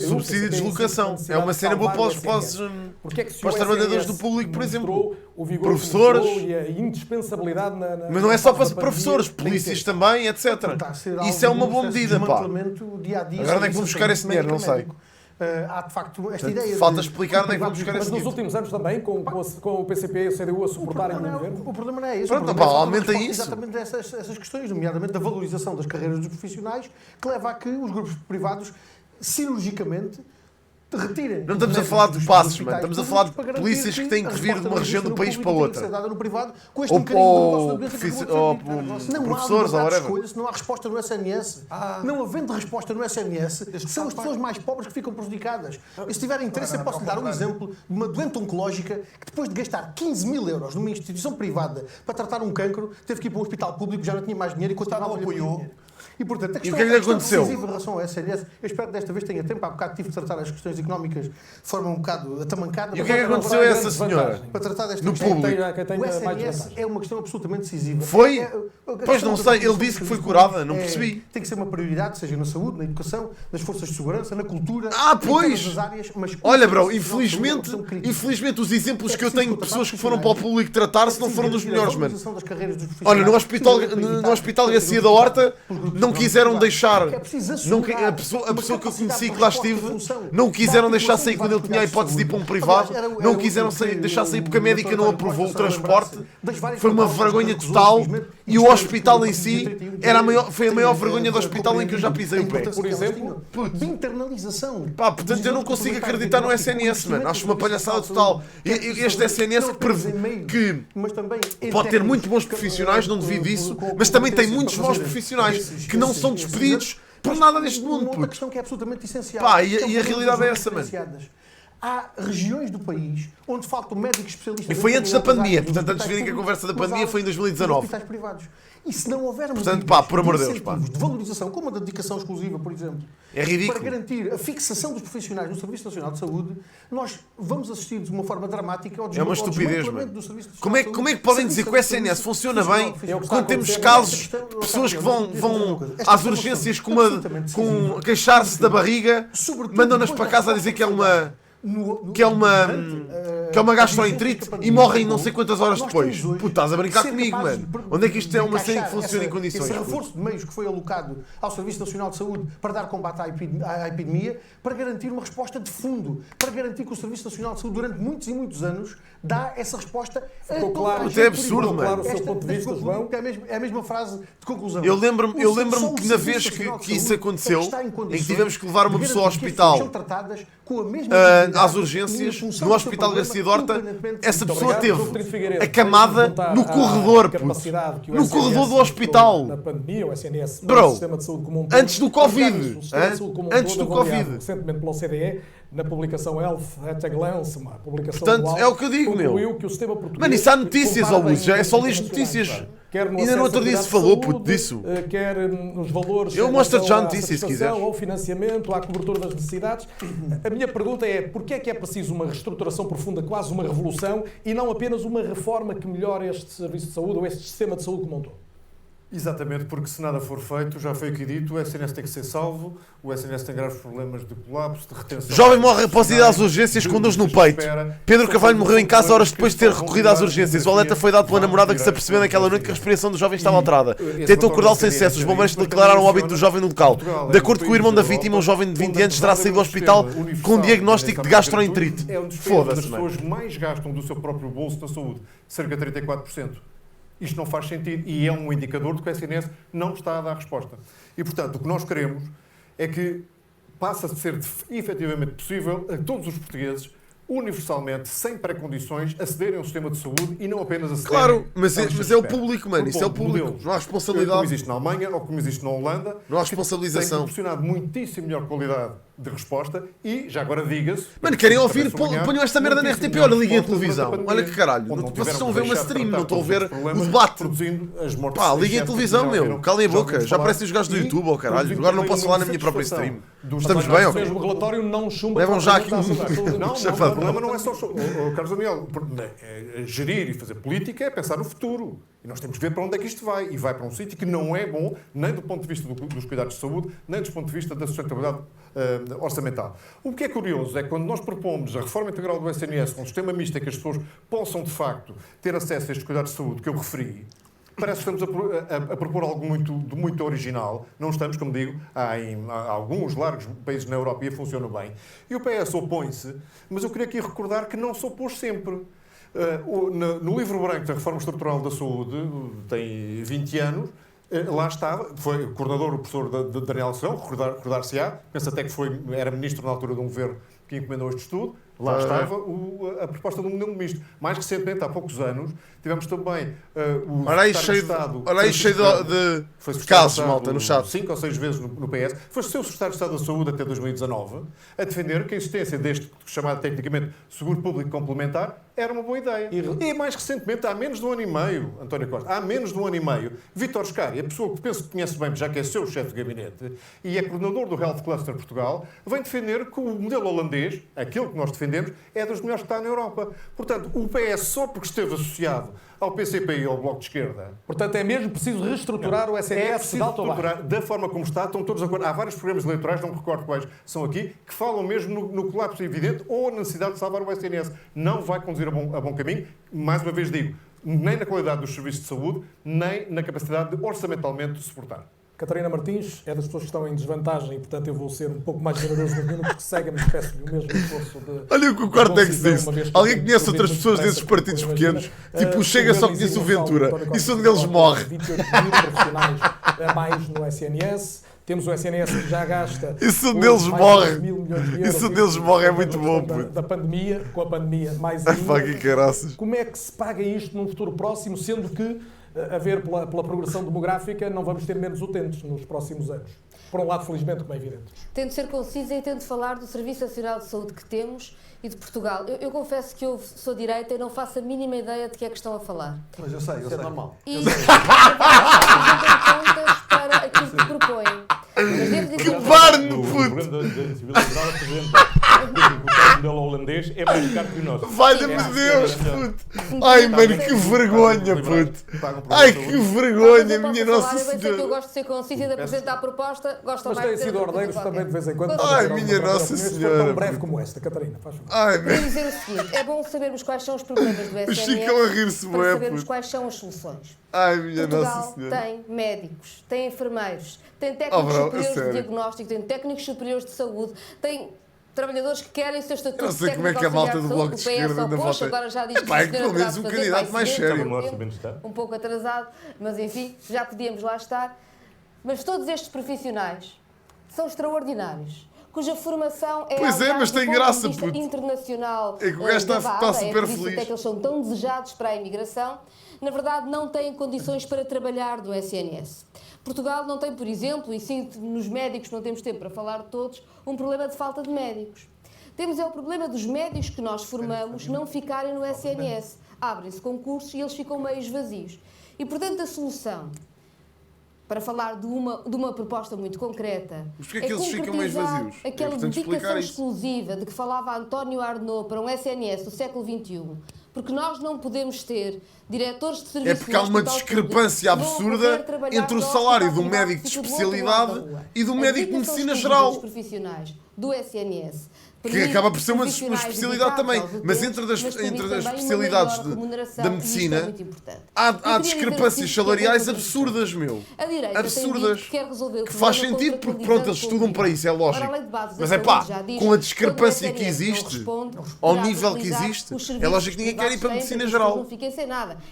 subsídio de deslocação. É uma cena boa para os trabalhadores do público, por exemplo. Professores. E a indispensabilidade mas não é só para professores, polícias também, etc. Isso é uma boa medida, pá. Agora onde é que vão buscar esse dinheiro? Não sei. Há de facto esta ideia. Falta explicar onde é que vão buscar esse dinheiro. Mas nos últimos anos também, com o PCP e a CDU a suportarem o governo. O problema não é esse. Pronto, aumenta isso. Exatamente essas questões, nomeadamente da valorização das carreiras dos profissionais, que leva a que os grupos privados cirurgicamente retirem. Não estamos a falar de passos, mano. Estamos a falar de polícias que têm que vir de uma região do país para outra. Ou professores, ou whatever. Se não há resposta no SNS, não havendo resposta no SNS, são as pessoas mais pobres que ficam prejudicadas. E se tiver interesse, eu posso lhe dar um exemplo de uma doente oncológica que depois de gastar 15 mil euros numa instituição privada para tratar um cancro, teve que ir para um hospital público, já não tinha mais dinheiro e continuava a apoiou. E, portanto, a questão, e o que é que aconteceu? Em relação ao SNS, eu espero que desta vez tenha tempo. Há bocado tive de tratar as questões económicas de forma um bocado atamancada. E o que é que aconteceu a essa senhora? Para tratar desta no questão. Público. O SNS é uma questão absolutamente decisiva. Foi? Pois não sei, ele disse que foi curada, não percebi. Tem que ser uma prioridade, seja na saúde, na educação, nas forças de segurança, na cultura. Pois! Áreas, mas olha, bro, infelizmente os exemplos que eu tenho de pessoas que foram para o público tratar-se não foram dos melhores, mano. Olha, no Hospital Garcia da Horta não quiseram deixar. A pessoa que eu conheci que lá estive não o quiseram deixar sair quando ele tinha a hipótese de ir para um privado, não o quiseram deixar sair porque a médica não aprovou o transporte. Foi uma vergonha total e o hospital em si foi a maior vergonha do hospital em que eu já pisei o pé. Por exemplo, de internalização. Portanto, eu não consigo acreditar no SNS, mano. Acho uma palhaçada total. Este SNS que pode ter muito bons profissionais, não devido isso, mas também tem muitos maus profissionais que não são despedidos por nada deste mundo. Uma questão que é absolutamente essencial. E a realidade é essa, mano. Há regiões do país onde faltam médicos especialistas. E foi antes da pandemia, portanto, antes de virem que a conversa da pandemia foi em 2019. Hospitais privados. E se não houver portanto, por amor de Deus, de valorização, como a da dedicação exclusiva, por exemplo, é ridículo. Para garantir a fixação dos profissionais no Serviço Nacional de Saúde, nós vamos assistir de uma forma dramática ao desmantelamento do Serviço Nacional de Saúde. Como é que podem dizer que o SNS funciona bem quando temos casos de pessoas que vão às urgências com queixar-se da barriga, mandam-nas para casa a dizer que é uma gastroenterite e morrem não sei quantas horas depois. Puto, estás a brincar comigo, mano. Onde é que isto é uma cena que funciona em condições? Esse reforço de meios que foi alocado ao Serviço Nacional de Saúde para dar combate à epidemia, para garantir uma resposta de fundo, para garantir que o Serviço Nacional de Saúde, durante muitos e muitos anos, dá essa resposta a toda a gente. É absurdo, mano. Claro, o seu ponto de vista, João. É a mesma frase de conclusão. Eu lembro-me que na vez que isso aconteceu, em que tivemos que levar uma pessoa ao hospital às urgências, no Hospital Garcia da Horta, essa pessoa teve a camada no corredor, no corredor do hospital. Na pandemia, o SNS, bro, o sistema de saúde como um todo, antes do Covid. Antes do Covid. Recentemente pela OCDE, na publicação Health at a Glance, uma publicação portanto, é o que eu digo, meu. Que o sistema português, mano, isso há notícias, ó Luís, já é só ler as notícias. Ainda no outro dia se falou, puto, disso. Quer nos valores... Eu mostro-te já notícias, se quiseres. Ao financiamento, à cobertura das necessidades. A minha pergunta é, porquê é que é preciso uma reestruturação profunda, quase uma revolução, e não apenas uma reforma que melhore este serviço de saúde ou este sistema de saúde como um todo? Exatamente, porque se nada for feito, já foi aqui dito, o SNS tem que ser salvo, o SNS tem graves problemas de colapso, de retenção... Jovem morre após ir às urgências com dores no peito. Pedro Carvalho morreu em casa horas depois de ter recorrido às urgências. O alerta foi dado pela namorada que se apercebeu naquela noite que a respiração do jovem estava alterada. Tentou acordá-lo sem sucesso. Os bombeiros declararam o óbito do jovem no local. De acordo com o irmão da vítima, um jovem de 20 anos terá saído do hospital com um diagnóstico de gastroenterite. Foda-se, mano. As pessoas mais gastam do seu próprio bolso na saúde, cerca de 34%. Isto não faz sentido e é um indicador de que o SNS não está a dar resposta. E, portanto, o que nós queremos é que passe a ser efetivamente possível a todos os portugueses, universalmente, sem pré-condições, acederem ao sistema de saúde e não apenas acederem... Claro, mas é o público, mano. Isso é o público. Não há responsabilidade. Como existe na Alemanha ou como existe na Holanda. Não há responsabilização. Tem proporcionado muitíssimo melhor qualidade de resposta e, já agora diga-se... Mano, querem ouvir, ponham esta merda na RTP, olha, liguem a televisão. Olha que caralho, vocês estão a ver uma stream, não estão a ver o debate. Pá, liguem a televisão, meu, calem a boca, já parecem os gajos do YouTube, oh caralho, agora não posso falar na minha própria stream. Estamos bem, ok? O relatório não chumba. Levam já aqui Não, o problema não é só... Carlos Daniel, gerir e fazer política é pensar no futuro. E nós temos que ver para onde é que isto vai. E vai para um sítio que não é bom, nem do ponto de vista dos cuidados de saúde, nem do ponto de vista da sustentabilidade orçamental. O que é curioso é que quando nós propomos a reforma integral do SNS, um sistema misto em que as pessoas possam, de facto, ter acesso a estes cuidados de saúde que eu referi, parece que estamos a propor algo muito original. Não estamos, como digo, há alguns largos países na Europa e funciona bem. E o PS opõe-se, mas eu queria aqui recordar que não se opôs sempre. No livro branco da Reforma Estrutural da Saúde, tem 20 anos, lá estava, foi coordenador o professor Daniel Serrão, recordar-se-á, penso até que era ministro na altura de um governo que encomendou este estudo. Lá estava a proposta do modelo misto. Mais recentemente, há poucos anos, tivemos também o secretário de Estado... Olha aí cheio de casos, malta, no chat. 5 ou 6 vezes no PS. Foi o seu secretário de Estado da Saúde até 2019 a defender que a existência deste chamado tecnicamente seguro público complementar era uma boa ideia. E mais recentemente, há menos de um ano e meio, António Costa, há menos de um ano e meio, Vítor Scari, a pessoa que penso que conhece bem, já que é seu chefe de gabinete e é coordenador do Health Cluster Portugal, vem defender que o modelo holandês, aquilo que nós defendemos, é dos melhores que está na Europa. Portanto, o PS, só porque esteve associado ao PCP e ao Bloco de Esquerda... Portanto, é mesmo preciso reestruturar o SNS. É preciso reestruturar da forma como está. Estão todos de acordo. Há vários programas eleitorais, não me recordo quais são aqui, que falam mesmo no colapso evidente ou na necessidade de salvar o SNS. Não vai conduzir a bom caminho. Mais uma vez digo, nem na qualidade dos serviços de saúde, nem na capacidade de orçamentalmente de suportar. Catarina Martins é das pessoas que estão em desvantagem e, portanto, eu vou ser um pouco mais generoso no minuto que segue-me e peço-lhe o mesmo esforço de... Olha o que o Cortex disse. Alguém conhece outras pessoas desses partidos pequenos? Tipo, Chega só conhece o Ventura. E se um deles morre? 28 mil profissionais a mais no SNS. Temos o SNS que já gasta... E se um deles morre? E se um deles morre é muito bom, puto. Da pandemia, com a pandemia mais ainda. Que caraças. Como é que se paga isto num futuro próximo, sendo que, a ver pela progressão demográfica, não vamos ter menos utentes nos próximos anos? Por um lado, felizmente, como é evidente. Tento ser concisa e tento falar do Serviço Nacional de Saúde que temos e de Portugal. Eu confesso que eu sou direita e não faço a mínima ideia de que é que estão a falar. Mas eu sei. É normal. E contas para aquilo que propõem. Que barno, puto! O Governo da Iniciativa Liberal apresenta o modelo holandês é mais caro que o nosso. Valha-me Deus, puto! Ai, mano, que vergonha, puto! Ai, que vergonha, minha Nossa Senhora! Eu sei que eu gosto de ser concisa e de apresentar a proposta, gosto mais de Mas têm sido ordeiros também de vez em quando. Ai, minha Nossa Senhora! Tão breve como esta, Catarina, faz favor. Ai, quero dizer o seguinte, é bom sabermos quais são os problemas do SNS ficam a rir-se, para sabermos quais são as soluções. Ai, minha Portugal Nossa Senhora! tem médicos, tem enfermeiros, tem técnicos superiores de diagnóstico, tem técnicos superiores de saúde, tem trabalhadores que querem ser estatuto. Eu não sei como é que a malta do Bloco de Esquerda ainda vota. Agora já diz que é pelo menos um candidato mais sério. Um pouco atrasado, mas enfim, já podíamos lá estar. Mas todos estes profissionais são extraordinários, cuja formação é, pois é, mas tem graça, puto. Internacional. É que o gajo está super feliz. Até que eles são tão desejados para a imigração. Na verdade, não têm condições para trabalhar do SNS. Portugal não tem, por exemplo, e sim nos médicos, não temos tempo para falar de todos, um problema de falta de médicos. Temos o problema dos médicos que nós formamos não ficarem no SNS. Abrem-se concursos e eles ficam meio vazios. E, portanto, a solução, para falar de uma proposta muito concreta, mas porquê é que eles ficam mais vazios? Aquela dedicação exclusiva de que falava António Arnaud para um SNS do século XXI. Porque nós não podemos ter diretores de serviços... É porque há uma discrepância absurda entre o salário de um médico de especialidade e do médico de medicina geral. Os profissionais do SNS... Que acaba por ser uma especialidade também. Mas entre as especialidades da medicina há discrepâncias salariais absurdas, meu. Absurdas. Que faz sentido porque, pronto, eles estudam para isso, é lógico. Mas é pá, com a discrepância que existe, ao nível que existe, é lógico que ninguém quer ir para a medicina geral.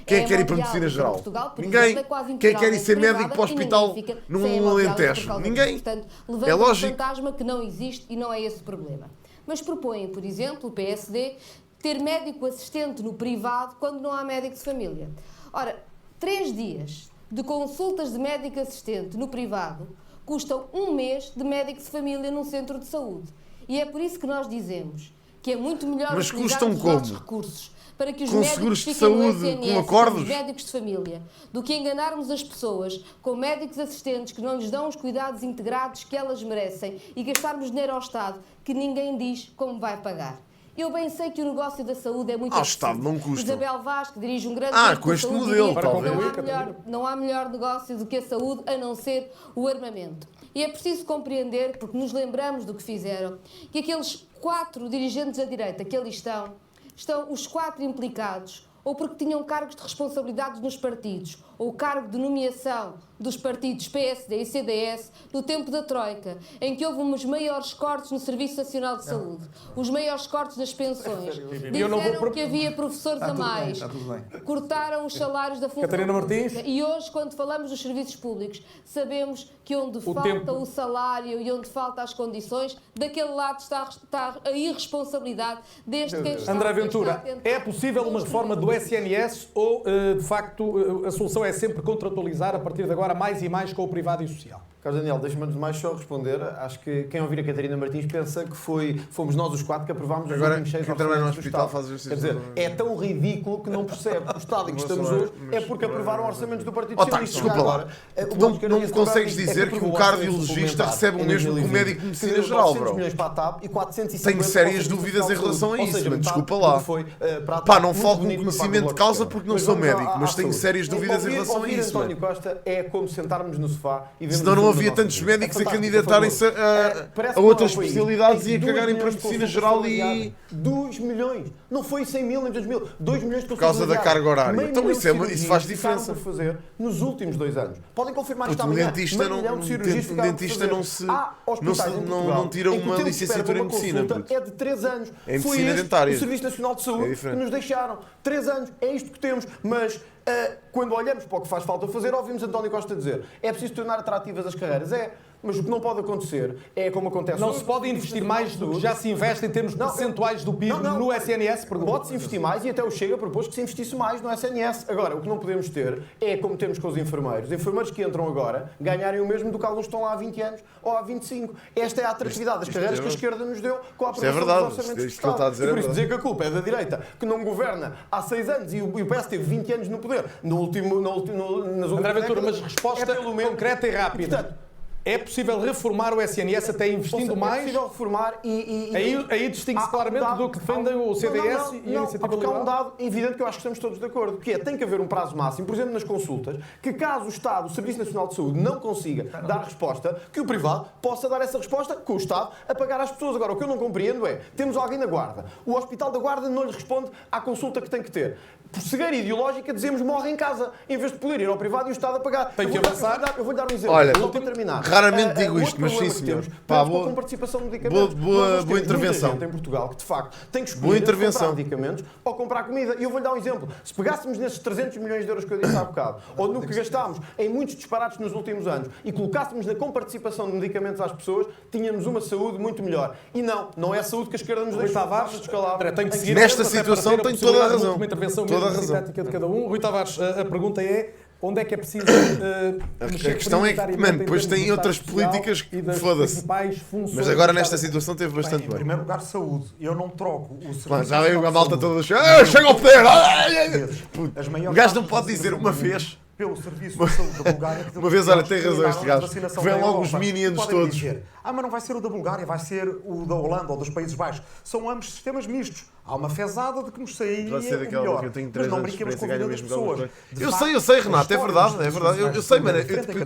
Quem é que quer ir para a medicina geral? Ninguém. Quem é que quer ir ser médico para o hospital num Alentejo? Ninguém. É lógico. Fantasma que não existe e não é esse o problema. Mas propõem, por exemplo, o PSD, ter médico assistente no privado quando não há médico de família. Ora, 3 dias de consultas de médico assistente no privado custam um mês de médico de família num centro de saúde. E é por isso que nós dizemos que é muito melhor utilizar os nossos recursos para que os médicos fiquem no SNS, os médicos de família, do que enganarmos as pessoas com médicos assistentes que não lhes dão os cuidados integrados que elas merecem e gastarmos dinheiro ao Estado que ninguém diz como vai pagar. Eu bem sei que o negócio da saúde é muito Estado não custa. Isabel Vaz, que dirige um grande com este modelo, não há melhor negócio do que a saúde, a não ser o armamento. E é preciso compreender, porque nos lembramos do que fizeram, que aqueles 4 dirigentes da direita que ali estão os 4 implicados, ou porque tinham cargos de responsabilidade nos partidos, ou o cargo de nomeação dos partidos PSD e CDS no tempo da Troika, em que houve os maiores cortes no Serviço Nacional de Saúde, os maiores cortes das pensões, disseram que havia professores a mais, cortaram os salários da função Catarina Martins. E hoje, quando falamos dos serviços públicos, sabemos que onde falta o salário e onde falta as condições, daquele lado está a irresponsabilidade desde quem está André Ventura, é possível uma reforma do SNS ou, de facto, a solução é sempre contratualizar a partir de agora mais e mais com o privado e o social? Carlos Daniel, deixa-me antes de mais só responder. Acho que quem ouvir a Catarina Martins pensa que fomos nós os 4 que aprovámos os últimos 6 orçamentos do Estado. Quer dizer, é tão ridículo que não percebe. O Estado em que estamos hoje é porque aprovaram orçamentos do Partido Socialista. Desculpa lá. Não me consegues dizer que o cardiologista recebe o mesmo que o médico de medicina geral, bro. Milhões para a TAP e 450 Tenho sérias dúvidas em relação a isso, mas desculpa lá. Não falo com conhecimento de causa porque não sou médico, mas tenho sérias dúvidas em relação a isso. António Costa é como sentarmos no sofá e vermos. Senão não havia tantos médicos a candidatarem-se a outras especialidades e a cagarem para a medicina geral e... 2 milhões. Não foi 100 mil nem 2 mil. 2 milhões por causa da carga horária. Então isso faz diferença. Por fazer nos últimos 2 anos. Podem confirmar isto amanhã. Um dentista não tira uma licenciatura em medicina. É de 3 anos. É foi medicina dentária. O Serviço Nacional de Saúde que nos deixaram. 3 anos. É isto que temos. Mas... quando olhamos para o que faz falta fazer, ouvimos António Costa dizer é preciso tornar atrativas as carreiras. Mas o que não pode acontecer é como acontece... Não se pode investir mais do que já se investe em termos percentuais do PIB no SNS? Pode-se investir mais e até o Chega propôs que se investisse mais no SNS. Agora, o que não podemos ter é como temos com os enfermeiros. Os enfermeiros que entram agora ganharem o mesmo do que alguns estão lá há 20 anos ou há 25. Esta é a atratividade das carreiras que a esquerda nos deu com a aprovação dos orçamentos do Estado. E por isso dizer que a culpa é da direita, que não governa há 6 anos e o PS teve 20 anos no poder. Nas últimas André Ventura, mas resposta concreta e rápida. Portanto, é possível reformar o SNS até investindo mais? É possível reformar Aí distingue-se claramente do que defendem o CDS e a Iniciativa Liberal? Há um dado evidente que eu acho que estamos todos de acordo, que tem que haver um prazo máximo, por exemplo, nas consultas, que caso o Estado, o Serviço Nacional de Saúde, não consiga dar resposta, que o privado possa dar essa resposta com o Estado a pagar às pessoas. Agora, o que eu não compreendo é, temos alguém na Guarda, o Hospital da Guarda não lhe responde à consulta que tem que ter. Por cegueira ideológica, dizemos morre em casa, em vez de poder ir ao privado e o Estado a pagar. Tem que avançar. Eu vou-lhe dar um exemplo. Olha, para terminar. Raramente digo isto, mas sim, senhor. Com participação de medicamentos. Boa intervenção. Muita gente em Portugal que, de facto, tem que escolher comprar medicamentos ou comprar comida. E eu vou-lhe dar um exemplo. Se pegássemos nesses 300 milhões de euros que eu disse há bocado, ou no que gastámos em muitos disparates nos últimos anos, e colocássemos na comparticipação de medicamentos às pessoas, tínhamos uma saúde muito melhor. E não é a saúde que a esquerda nos deixa. Nesta situação tem toda a razão. Uma intervenção toda a razão. De cada um. Rui Tavares, a pergunta é onde é que é preciso a questão é que, depois tem outras políticas que foda-se. Mas agora nesta situação teve bastante bem. Em primeiro lugar, saúde. Eu não troco o serviço. Já veio a malta toda chega ao poder! O gajo não pode dizer uma vez. Pelo Serviço de Saúde da Bulgária. Uma vez, olha, tem razão este gajo. Vêm logo os minions todos. Dizer, mas não vai ser o da Bulgária, vai ser o da Holanda ou dos Países Baixos. São ambos sistemas mistos. Há uma fezada de que nos sairia o melhor. Eu tenho 3 mas não anos brinquemos com a ganho vida das pessoas. Eu sei, Renato, é verdade. Eu sei, mano.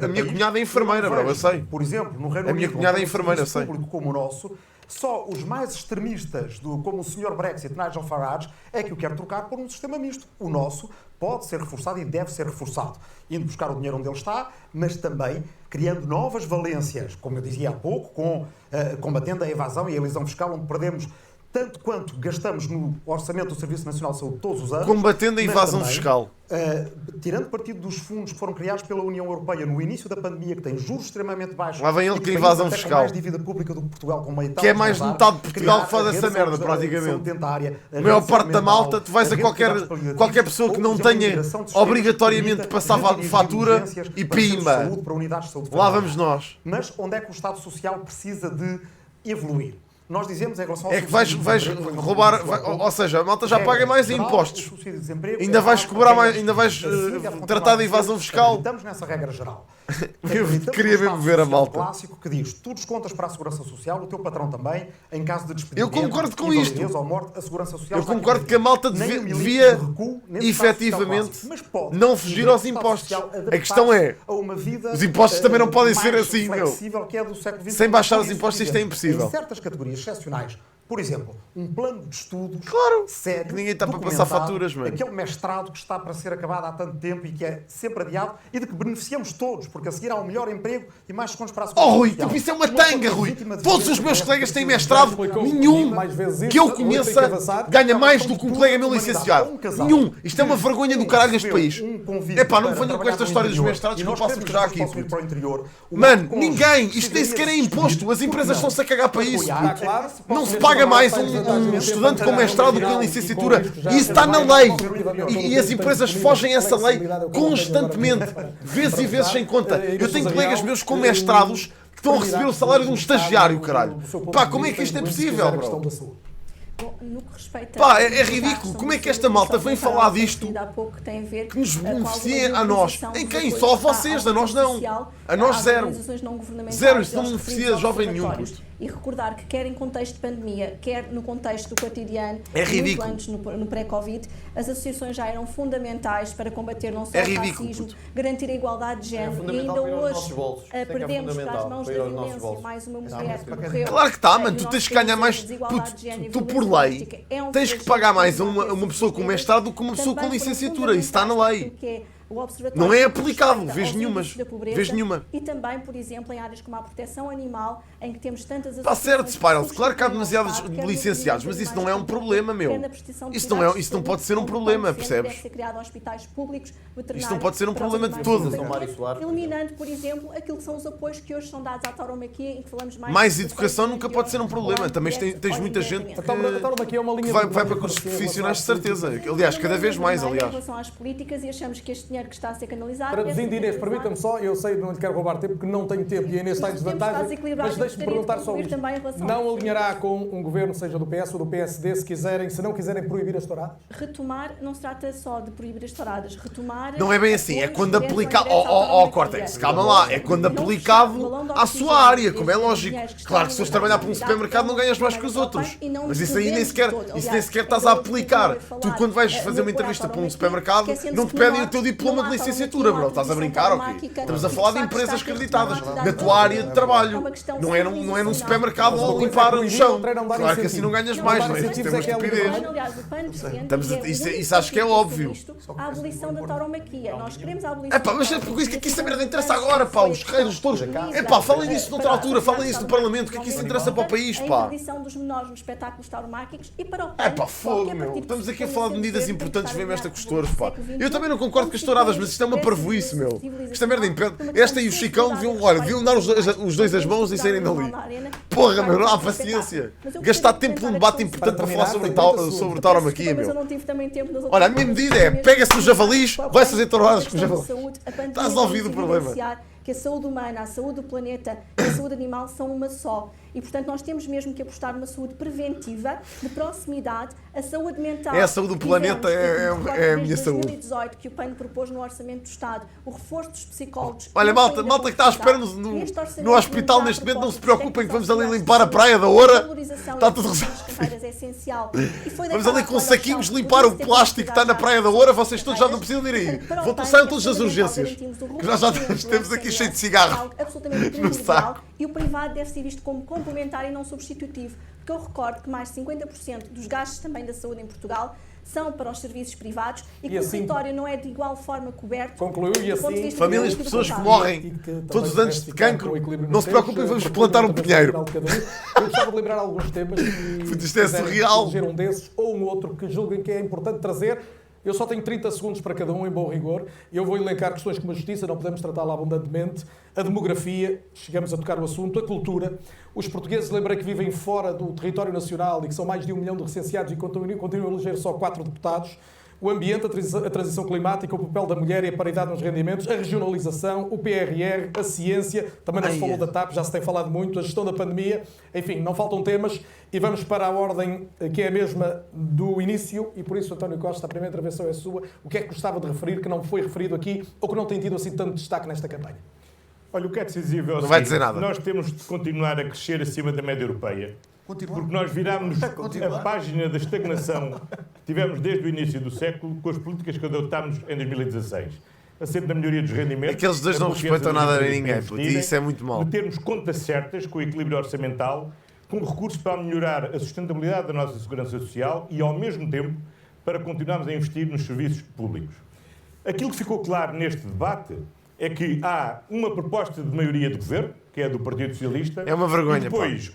A minha cunhada é enfermeira, bro, eu sei. Por exemplo, no Reino Unido, a minha cunhada é enfermeira, eu sei. Como o nosso, só os mais extremistas, como o Sr. Brexit, Nigel Farage, é que o quer trocar por um sistema misto. O nosso pode ser reforçado e deve ser reforçado, indo buscar o dinheiro onde ele está, mas também criando novas valências, como eu dizia há pouco, combatendo a evasão e a elisão fiscal, onde perdemos tanto quanto gastamos no orçamento do Serviço Nacional de Saúde todos os anos. Combatendo a invasão também, fiscal. Tirando partido dos fundos que foram criados pela União Europeia no início da pandemia, que tem juros extremamente baixos. Lá vem ele com a invasão fiscal. Com mais dívida pública do que Portugal, com meio que é mais de metade de Portugal que faz essa merda, praticamente. A maior parte da malta, tu vais a qualquer pessoa que não tenha obrigatoriamente de passar fatura e pimba. Lá vamos nós. Mas onde é que o Estado Social precisa de evoluir? Nós dizemos em relação ao é que vais roubar, ou seja, a malta já paga mais impostos. Ainda vais cobrar mais, ainda vais tratar da invasão fiscal. Estamos nessa regra geral. Eu queria mesmo ver a malta. Clássico que diz: tu descontas para a Segurança Social, o teu patrão também, em caso de despedimento. Eu concordo com isto. Ou morte, a Segurança Social. Eu concordo que a malta devia efetivamente não fugir aos impostos. A questão é: os impostos também não podem ser assim, meu. Sem baixar os impostos, isto é impossível. Em certas categorias excepcionais, por exemplo, um plano de estudos sério, que ninguém está para passar faturas, mano. Aquele mestrado que está para ser acabado há tanto tempo e que é sempre adiado e de que beneficiamos todos, porque a seguir há um melhor emprego e mais descontos para a Segurança Rui, Social. tipo, isso é uma tanga, Rui. Todos os meus colegas têm mestrado, nenhum que eu conheça ganha mais do que um colega meu licenciado. Nenhum. Isto é uma vergonha do caralho deste país. Epá, não me venham com esta história dos mestrados que eu passo já aqui. Mano, ninguém. Isto nem sequer é imposto. As empresas estão-se a cagar para isso. Não se paga mais um estudante com mestrado do que em licenciatura. E isso está na lei. E as empresas fogem a essa lei constantemente. Vezes e vezes sem conta. Eu tenho colegas meus com mestrados que estão a receber o salário de um estagiário, caralho. Pá, como é que isto é possível, bro? No que respeita pá, é ridículo. Como é que esta malta vem falar disto que nos beneficia a nós? Em quem? Só a vocês, a nós não. A nós zero. Zero, isto não beneficia jovem nenhum. E recordar que quer em contexto de pandemia, quer no contexto do cotidiano, é ridículo. Muito antes no pré-Covid, as associações já eram fundamentais para combater não só o racismo, garantir a igualdade de género e ainda hoje perdemos para as mãos da violência mais uma mulher que morreu. Claro que está, mano, tu tens que ganhar mais, tu por lei tens que pagar mais a uma pessoa com mestrado do que uma pessoa com licenciatura, isso está na lei. Não é aplicável, vez nenhuma. E também, por exemplo, em áreas como a proteção animal, em que temos tantas... Está certo, Spirals, claro que há demasiados licenciados, mas isso não é um problema, meu. Isso não pode ser um problema, percebes? Isso não pode ser um problema de todo. Eliminando, por exemplo, aquilo que são os apoios que hoje são dados à tauromaquia, em que falamos mais educação nunca pode ser um problema. Também tens muita gente que vai para cursos profissionais de certeza. Aliás, cada vez mais, aliás. Em relação às políticas, e achamos que este dinheiro que está a ser canalizado... Traduzindo, Inês, permita-me só, eu sei que não lhe quero roubar tempo, porque não tenho tempo e a Inês está em desvantagem, mas deixe-me perguntar só isto. Não alinhará com um governo, seja do PS ou do PSD, se não quiserem proibir as touradas? Retomar, não se trata só de proibir as touradas, retomar... Não é bem assim, é quando aplicado... Cortex, calma lá, é quando aplicado à sua área, como é lógico. Claro que se fores trabalhar para um supermercado não ganhas mais que os outros, mas isso aí nem sequer estás a aplicar. Tu quando vais fazer uma entrevista para um supermercado, não te pedem o teu diploma de licenciatura, bro. Estás a brincar ou quê? Estamos a falar de empresas acreditadas, da tua área de trabalho. Não é num supermercado a limpar o chão. Claro que assim não ganhas mais, não é? Isto é uma estupidez. Isso acho que é óbvio. A abolição da tauromaquia. Nós queremos a abolição. É pá, mas é por isso que essa merda interessa agora, pá. Os reinos, os touros. É pá, falem disso noutra altura, falem disso no Parlamento, que aqui isso interessa para o país, pá. A interdição dos menores nos espetáculos tauromáquicos e para o é pá, fogo, meu. Estamos aqui a falar de medidas importantes, vem-me esta com os touros, pá. Eu também não concordo com as touradas, mas isto é uma parvoíce, meu. Esta merda impede. Esta e o Chicão deviam dar os dois as mãos e saírem dali. Porra, meu, não há paciência. Gastar tempo num debate importante para falar sobre tauromaquia, meu. Olha, a minha medida é, pega-se nos javalis, vai fazer touradas com os javalis. Está resolvido o problema. Que a saúde humana, a saúde do planeta e a saúde animal são uma só. E, portanto, nós temos mesmo que apostar numa saúde preventiva, de proximidade, a saúde mental... É a saúde do planeta, é a minha saúde. Em 2018, que o PAN propôs no Orçamento do Estado, o reforço dos psicólogos... Olha, malta que está à espera no hospital neste momento, não se preocupem que vamos ali limpar a Praia da Oura. Está tudo resolvido. Vamos ali com saquinhos limpar o plástico que está na Praia da Oura, vocês todos já não precisam de ir aí. Saiam todas as urgências, que nós já temos aqui cheio de cigarro no saco. E o privado deve ser visto como complementar e não substitutivo. porque eu recordo que mais de 50% dos gastos também da saúde em Portugal são para os serviços privados e que o território não é de igual forma coberto. Concluiu, e assim, famílias de pessoas que morrem todos os anos de cancro, não se preocupem, vamos plantar um pinheiro. Eu gostava de lembrar alguns temas que isto é surreal. Um desses ou um outro que julguem que é importante trazer. Eu só tenho 30 segundos para cada um, em bom rigor. Eu vou elencar questões como a justiça, não podemos tratá-la abundantemente, a demografia, chegamos a tocar o assunto, a cultura. Os portugueses, lembrei que vivem fora do território nacional e que são mais de 1 milhão de recenseados e continuam a eleger só 4 deputados. O ambiente, a transição climática, o papel da mulher e a paridade nos rendimentos, a regionalização, o PRR, a ciência, também não se falou da TAP, já se tem falado muito, a gestão da pandemia, enfim, não faltam temas e vamos para a ordem que é a mesma do início e por isso, António Costa, a primeira intervenção é sua. O que é que gostava de referir que não foi referido aqui ou que não tem tido assim tanto destaque nesta campanha? Olha, o que é decisivo é o não vai dizer nada. Nós temos de continuar a crescer acima da média europeia. Porque nós virámos a página da estagnação que tivemos desde o início do século com as políticas que adotámos em 2016. Assente na melhoria dos rendimentos. Aqueles dois não respeitam nada a ninguém, e isso é muito mau. De termos contas certas com o equilíbrio orçamental, com recursos para melhorar a sustentabilidade da nossa segurança social e, ao mesmo tempo, para continuarmos a investir nos serviços públicos. Aquilo que ficou claro neste debate é que há uma proposta de maioria de governo, que é do Partido Socialista. É uma vergonha, e depois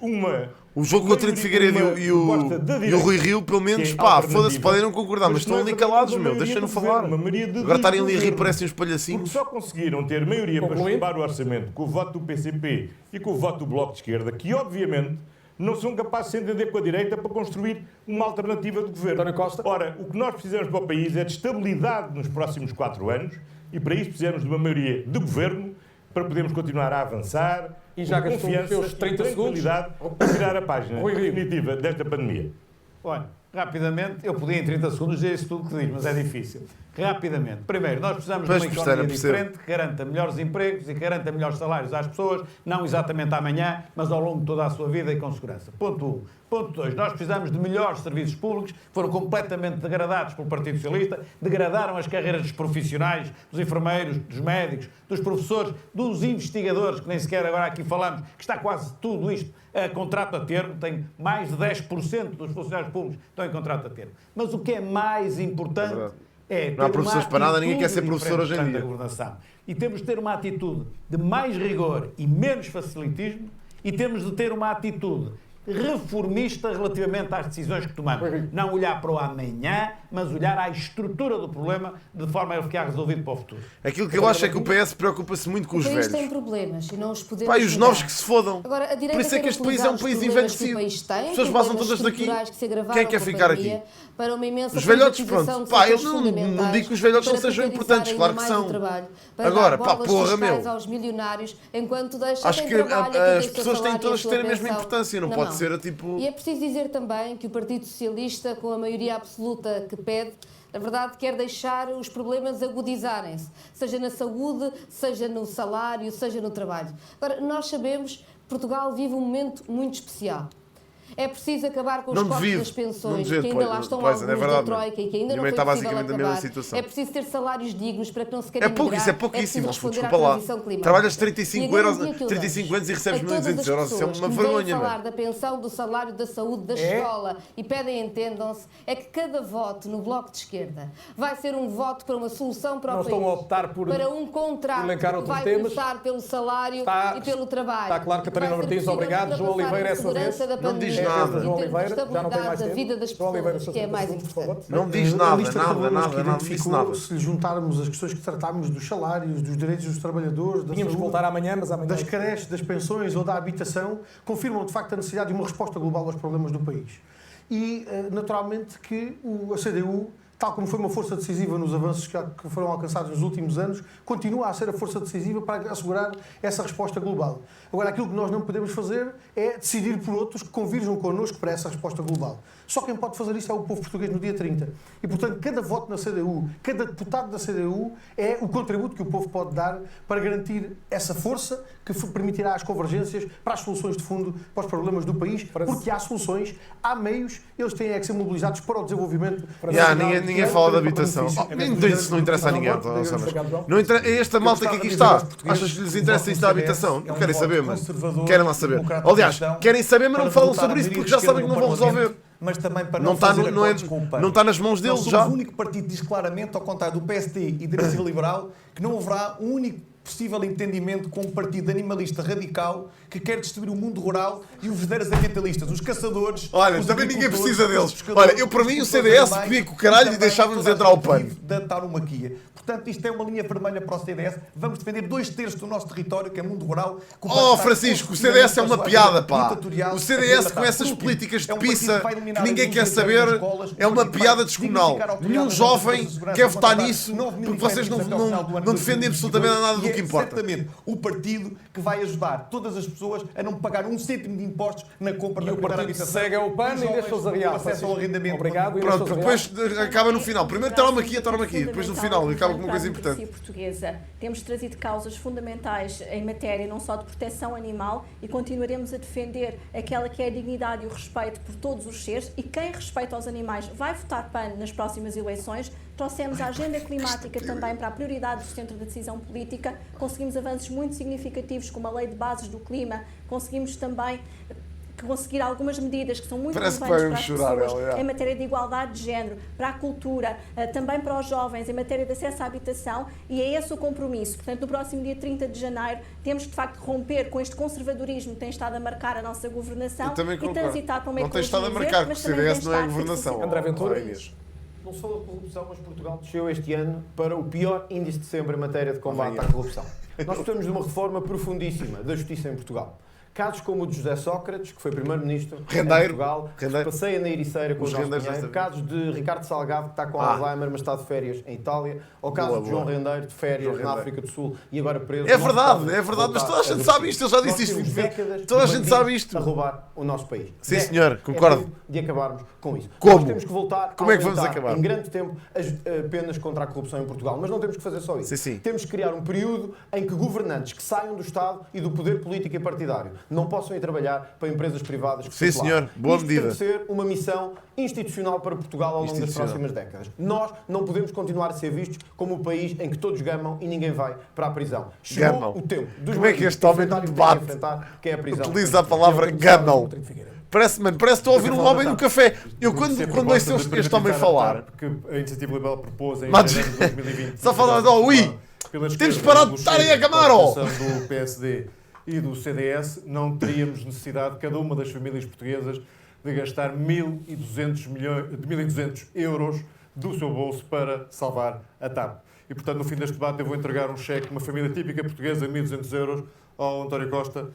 o jogo com o Trito Figueiredo e o Rui Rio, pelo menos, foda-se, podem não concordar, mas estão ali calados, deixa-no falar. Agora estarem ali a rir, parecem uns palhacinhos. Porque só conseguiram ter maioria para escovar o orçamento com o voto do PCP e com o voto do Bloco de Esquerda, que obviamente não são capazes de se entender com a direita para construir uma alternativa de governo. António Costa. Ora, o que nós precisamos para o país é de estabilidade nos próximos 4 anos e para isso precisamos de uma maioria de governo para podermos continuar a avançar e já com confiança os 30 e tranquilidade para tirar a página definitiva desta pandemia. Olha, rapidamente, eu podia em 30 segundos dizer isso tudo que diz, mas é difícil. Rapidamente. Primeiro, nós precisamos de uma economia diferente que garanta melhores empregos e que garanta melhores salários às pessoas, não exatamente amanhã, mas ao longo de toda a sua vida e com segurança. Ponto 1. Ponto 2. Nós precisamos de melhores serviços públicos, que foram completamente degradados pelo Partido Socialista, degradaram as carreiras dos profissionais, dos enfermeiros, dos médicos, dos professores, dos investigadores, que nem sequer agora aqui falamos, que está quase tudo isto a contrato a termo, tem mais de 10% dos funcionários públicos que estão em contrato a termo. Mas o que é mais importante não há professores para nada, ninguém quer ser professor hoje em dia. E temos de ter uma atitude de mais rigor e menos facilitismo e temos de ter uma atitude reformista relativamente às decisões que tomamos. Não olhar para o amanhã, mas olhar à estrutura do problema de forma a ele ficar resolvido para o futuro. Aquilo que eu acho é que o PS preocupa-se muito com os velhos. Tem problemas e não os podemos e os novos que se fodam. Agora, a por isso é que este país é um país envelhecido. As pessoas passam todas daqui. Quem é que quer ficar aqui? Para uma imensa os velhotes, pronto. Eu não digo que os velhotes não sejam importantes, claro que são. Agora, porra, meu. Aos milionários, enquanto acho que as pessoas têm todas que ter a mesma importância, não pode ser tipo... E é preciso dizer também que o Partido Socialista, com a maioria absoluta que pede, na verdade quer deixar os problemas agudizarem-se, seja na saúde, seja no salário, seja no trabalho. Agora, nós sabemos que Portugal vive um momento muito especial. É preciso acabar com os cortes das pensões, que ainda lá estão alguns da Troika e que ainda não foi possível acabar. É preciso ter salários dignos para que não se queiram migrar. Isso é pouquíssimo, desculpa lá. Trabalhas 35 anos e recebes 1.200 euros. Isso é uma vergonha. Falar da pensão, do salário, da saúde, da escola e pedem, entendam-se, é que cada voto no Bloco de Esquerda vai ser um voto para uma solução para o país. Não estão a optar por para um contrato que vai começar pelo salário e pelo trabalho. Está claro, Catarina Martins, obrigado. João Oliveira, é a sua vez. Não diz nada. João Oliveira, já não tem mais tempo. Vida das pessoas, que é mais importante. Não diz nada, nada. Se lhe juntarmos as questões que tratámos dos salários, dos direitos dos trabalhadores, tínhamos que voltar amanhã, mas amanhã... das creches, das pensões ou da habitação, confirmam de facto a necessidade de uma resposta global aos problemas do país. E, naturalmente, que a CDU, tal como foi uma força decisiva nos avanços que foram alcançados nos últimos anos, continua a ser a força decisiva para assegurar essa resposta global. Agora, aquilo que nós não podemos fazer é decidir por outros que convirjam connosco para essa resposta global. Só quem pode fazer isso é o povo português no dia 30. E, portanto, cada voto na CDU, cada deputado da CDU é o contributo que o povo pode dar para garantir essa força que permitirá as convergências para as soluções de fundo para os problemas do país, porque há soluções, há meios, eles têm que ser mobilizados para o desenvolvimento. ninguém fala de habitação. Isso não interessa a ninguém. Esta malta que aqui está, achas que lhes interessa isso da habitação? Não querem saber, mas querem lá saber. Aliás, querem saber, mas não falam sobre isso porque já sabem que não vão resolver. Mas também para não fazer acordos com o PAN. Não está nas mãos deles já. Somos o único partido que diz claramente, ao contrário do PSD e da Iniciativa Liberal, que não haverá um único possível entendimento com um partido animalista radical que quer destruir o mundo rural e os verdadeiros ambientalistas, os caçadores. Olha, também ninguém precisa deles. Olha, eu para mim o CDS pedia com o caralho e deixava-nos entrar ao PAN. Da tauromaquia. Portanto, isto é uma linha vermelha para o CDS. Vamos defender 2/3 do nosso território, que é mundo rural. Oh, Francisco, o CDS é uma piada, pá. O CDS com essas políticas de pizza que ninguém quer saber é uma piada descomunal. Nenhum jovem quer votar nisso porque vocês não defendem absolutamente nada do que importa. Exatamente. O partido que vai ajudar todas as pessoas a não pagar 1 cêntimo de impostos na compra da primeira habitação. Segue o PAN e deixa-os arriar. Acesso ao arrendamento. Obrigado. Pronto, depois acaba no final. Primeiro toma-me aqui, depois no final acaba com uma coisa importante. Portuguesa. Temos trazido causas fundamentais em matéria não só de proteção animal e continuaremos a defender aquela que é a dignidade e o respeito por todos os seres, e quem respeita os animais vai votar PAN nas próximas eleições. Trouxemos a agenda climática também para a prioridade do centro da decisão política, conseguimos avanços muito significativos como a lei de bases do clima, conseguimos também conseguir algumas medidas que são muito relevantes para as pessoas em matéria de igualdade de género, para a cultura, também para os jovens, em matéria de acesso à habitação, e é esse o compromisso. Portanto, no próximo dia 30 de janeiro, temos que, de facto, romper com este conservadorismo que tem estado a marcar a nossa governação e transitar para uma ecologia. Não tem estado a marcar, porque o CDS não é a governação. André Ventura. Não se falou de corrupção, mas Portugal desceu este ano para o pior índice de sempre em matéria de combate à corrupção. Nós precisamos de uma reforma profundíssima da justiça em Portugal. Casos como o de José Sócrates, que foi primeiro-ministro de Portugal, que passeia na Ericeira com os Rendeiro, casos de Ricardo Salgado, que está com Alzheimer, mas está de férias em Itália, ou caso de João Rendeiro, de férias na África do Sul e agora preso. É verdade, mas toda a gente sabe isto, ele já disse isto. Toda a gente sabe isto. A roubar o nosso país. Sim, senhor, concordo. É tempo de acabarmos com isso. Como? Nós temos que voltar Como é que vamos acabar? Em grande tempo as penas contra a corrupção em Portugal, mas não temos que fazer só isso. Sim. Temos que criar um período em que governantes que saiam do Estado e do poder político e partidário não possam ir trabalhar para empresas privadas. Sim, senhor. Boa medida. Isto tem que ser uma missão institucional para Portugal ao longo das próximas décadas. Nós não podemos continuar a ser vistos como o país em que todos gamam e ninguém vai para a prisão. Chegou o tempo dos Como é que este homem no debate que é a prisão. Utiliza a palavra gamam? Parece que estou a ouvir um homem no café. Eu quando ouço este homem falar... Porque a Iniciativa Liberal propôs em janeiro de 2020... Só falando, temos parado de estarem a gamar, do PSD e do CDS, não teríamos necessidade, cada uma das famílias portuguesas, de gastar 1.200 euros do seu bolso para salvar a TAP. E, portanto, no fim deste debate, eu vou entregar um cheque, uma família típica portuguesa, 1.200 euros, ao António Costa,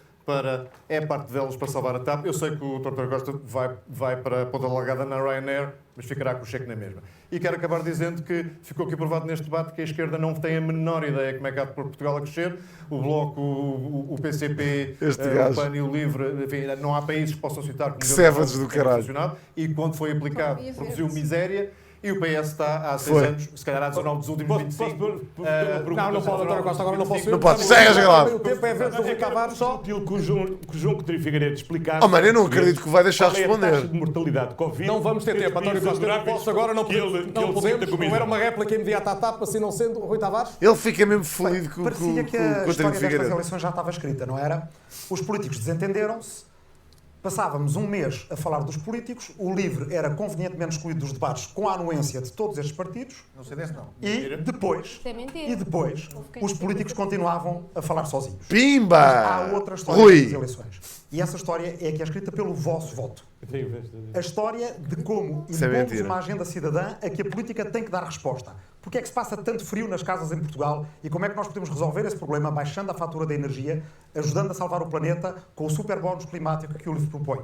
é parte delas para salvar a TAP. Eu sei que o António Costa vai para a Ponta Delgada na Ryanair, mas ficará com o cheque na mesma. E quero acabar dizendo que ficou aqui provado neste debate que a esquerda não tem a menor ideia como é que há de pôr Portugal a crescer. O Bloco, o PCP, o PAN e o LIVRE, enfim, não há países que possam citar como Sévados do caralho. E quando foi aplicado, produziu miséria. E o PS está há 6 anos, se calhar há 19 dos últimos 25. Não pode, António Costa, agora não posso. Não pode, chega lá. O tempo é vez do Ricardo só. Aquilo que o João Coutinho Figueiredo explicasse. Mano, eu não acredito que vai deixar responder. A taxa de mortalidade de Covid. Não vamos ter tempo, António Costa. Não posso agora, não podemos. Não era uma réplica imediata à TAP, assim não sendo. Rui Tavares? Ele fica mesmo feliz com o Coutinho Figueiredo. Parecia que a história destas eleições já estava escrita, não era? Os políticos desentenderam-se. Passávamos um mês a falar dos políticos, o LIVRE era convenientemente excluído dos debates com a anuência de todos estes partidos. Não sei desse, não. E depois os políticos continuavam a falar sozinhos. Pimba! Mas há outra história das eleições. E essa história é que é escrita pelo vosso voto. A história de como impomos uma agenda cidadã a que a política tem que dar resposta. Porque é que se passa tanto frio nas casas em Portugal e como é que nós podemos resolver esse problema baixando a fatura da energia, ajudando a salvar o planeta com o superbónus climático que o LIVRE propõe?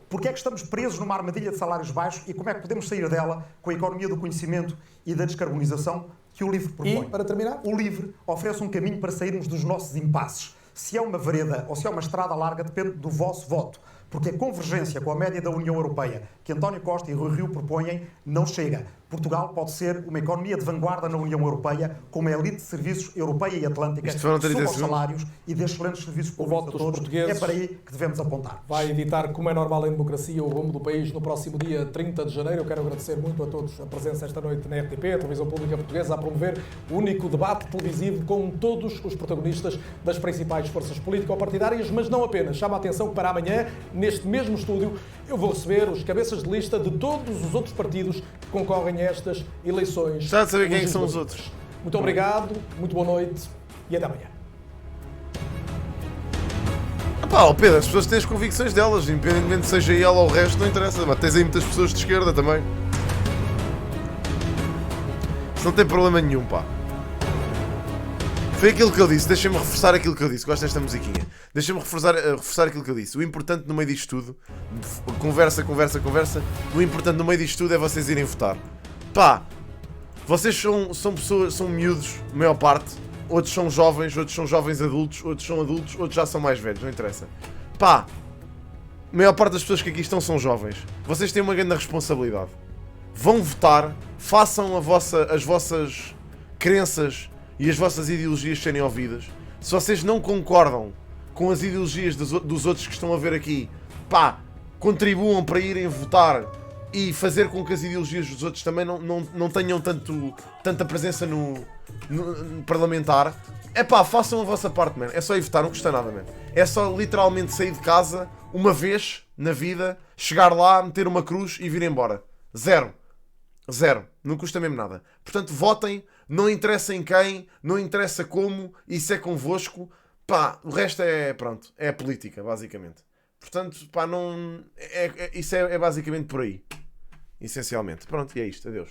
Porque é que estamos presos numa armadilha de salários baixos e como é que podemos sair dela com a economia do conhecimento e da descarbonização que o LIVRE propõe? E, para terminar, o LIVRE oferece um caminho para sairmos dos nossos impasses. Se é uma vereda ou se é uma estrada larga depende do vosso voto. Porque a convergência com a média da União Europeia que António Costa e Rui Rio propõem não chega. Portugal pode ser uma economia de vanguarda na União Europeia, com uma elite de serviços europeia e atlântica, sob os salários e de excelentes serviços públicos a todos. É para aí que devemos apontar. Vai editar, como é normal em democracia, o rumo do país no próximo dia 30 de janeiro. Eu quero agradecer muito a todos a presença esta noite na RTP, a Televisão Pública Portuguesa, a promover o único debate televisivo com todos os protagonistas das principais forças político-partidárias, mas não apenas. Chama a atenção que para amanhã, neste mesmo estúdio, eu vou receber os cabeças de lista de todos os outros partidos que concorrem a estas eleições. Já de saber quem são os outros. Muito obrigado, muito boa noite e até amanhã. Pá, Pedro, as pessoas têm as convicções delas, independentemente seja ela ou o resto, não interessa. Mas tens aí muitas pessoas de esquerda também. Isso não tem problema nenhum, pá. Foi aquilo que eu disse, deixa-me reforçar aquilo que eu disse. Gosto desta musiquinha. Deixa-me reforçar aquilo que eu disse. O importante no meio disto tudo, conversa. O importante no meio disto tudo é vocês irem votar. Pá, vocês são pessoas, são miúdos, a maior parte. Outros são jovens adultos, outros são adultos, outros já são mais velhos, não interessa. Pá, a maior parte das pessoas que aqui estão são jovens. Vocês têm uma grande responsabilidade. Vão votar, façam as vossas crenças e as vossas ideologias serem ouvidas. Se vocês não concordam com as ideologias dos outros que estão a ver aqui, pá, contribuam para irem votar e fazer com que as ideologias dos outros também não tenham tanta presença no parlamentar. É pá, façam a vossa parte, man. É só ir votar, não custa nada, man. É só literalmente sair de casa uma vez na vida, chegar lá, meter uma cruz e vir embora. Zero. Não custa mesmo nada. Portanto, votem. Não interessa em quem, não interessa como, isso é convosco. Pá, o resto é, pronto, é a política, basicamente. Portanto, pá, não... Isso é basicamente por aí. Essencialmente. Pronto, e é isto. Adeus.